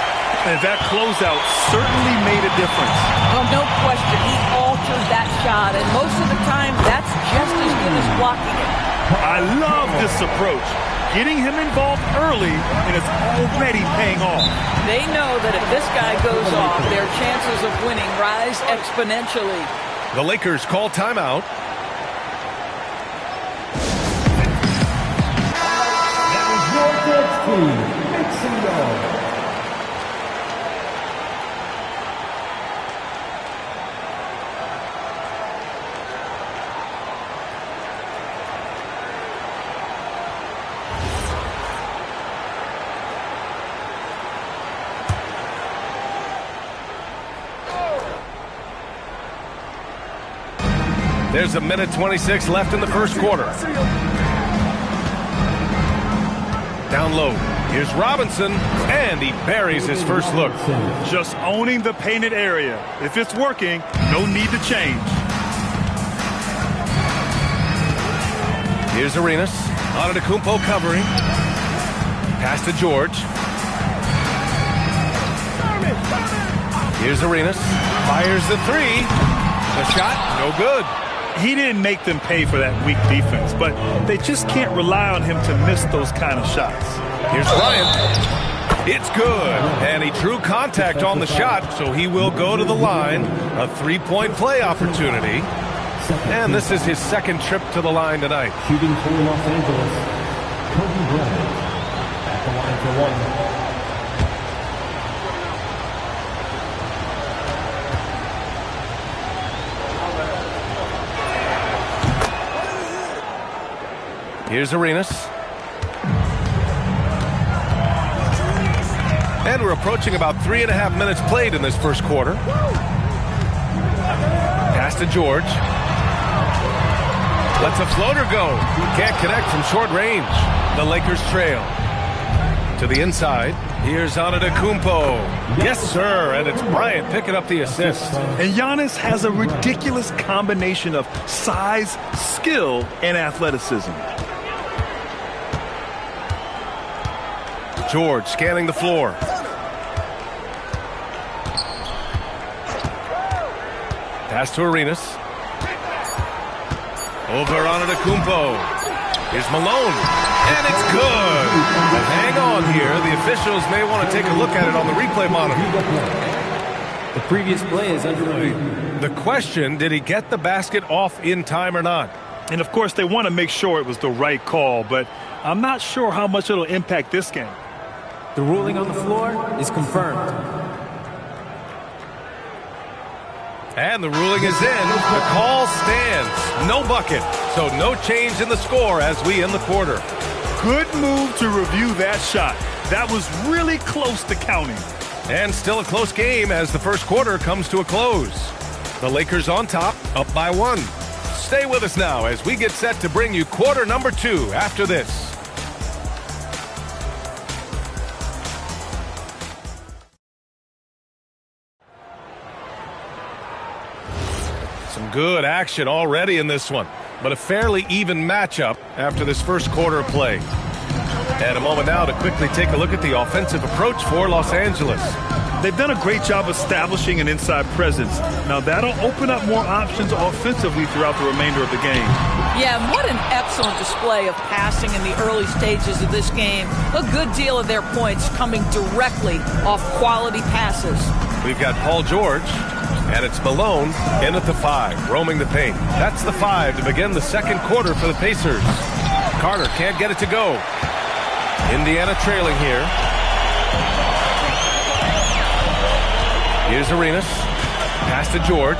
S9: And that closeout certainly made a difference.
S12: Oh, no question. He altered that shot, and most of the time, that's just as good as blocking it.
S9: I love this approach. Getting him involved early, and it's already paying off.
S12: They know that if this guy goes off, their chances of winning rise exponentially.
S8: The Lakers call timeout. There's a minute 26 left in the first quarter. Down low. Here's Robinson, and he buries his first look.
S9: Just owning the painted area. If it's working, no need to change.
S8: Here's Arenas. Antetokounmpo covering. Pass to George. Here's Arenas. Fires the 3. The shot, no good.
S9: He didn't make them pay for that weak defense, but they just can't rely on him to miss those kind of shots.
S8: Here's Bryant. It's good. And he drew contact on the shot, so he will go to the line. A 3-point play opportunity. And this is his second trip to the line tonight.
S6: Shooting for Los Angeles, Kobe Bryant. At the line for 1.
S8: Here's Arenas. And we're approaching about 3.5 minutes played in this first quarter. Pass to George. Lets a floater go. Can't connect from short range. The Lakers trail. To the inside. Here's Antetokounmpo. Yes, sir. And it's Bryant picking up the assist.
S9: And Giannis has a ridiculous combination of size, skill, and athleticism.
S8: George scanning the floor. Pass to Arenas. Over Antetokounmpo. Here's Malone. And it's good. But hang on here. The officials may want to take a look at it on the replay monitor.
S6: The previous play is under review.
S8: The question, did he get the basket off in time or not?
S9: And, of course, they want to make sure it was the right call, but I'm not sure how much it'll impact this game.
S6: The ruling on the floor is confirmed.
S8: And the ruling is in. The call stands. No bucket. So no change in the score as we end the quarter.
S9: Good move to review that shot. That was really close to counting.
S8: And still a close game as the first quarter comes to a close. The Lakers on top, up by 1. Stay with us now as we get set to bring you quarter number 2 after this. Some good action already in this one, but a fairly even matchup after this first quarter of play. And a moment now to quickly take a look at the offensive approach for Los Angeles.
S9: They've done a great job establishing an inside presence. Now that'll open up more options offensively throughout the remainder of the game.
S12: Yeah, what an excellent display of passing in the early stages of this game. A good deal of their points coming directly off quality passes.
S8: We've got Paul George, and it's Malone in at the 5, roaming the paint. That's the 5 to begin the second quarter for the Pacers. Carter can't get it to go. Indiana trailing here. Here's Arenas. Pass to George.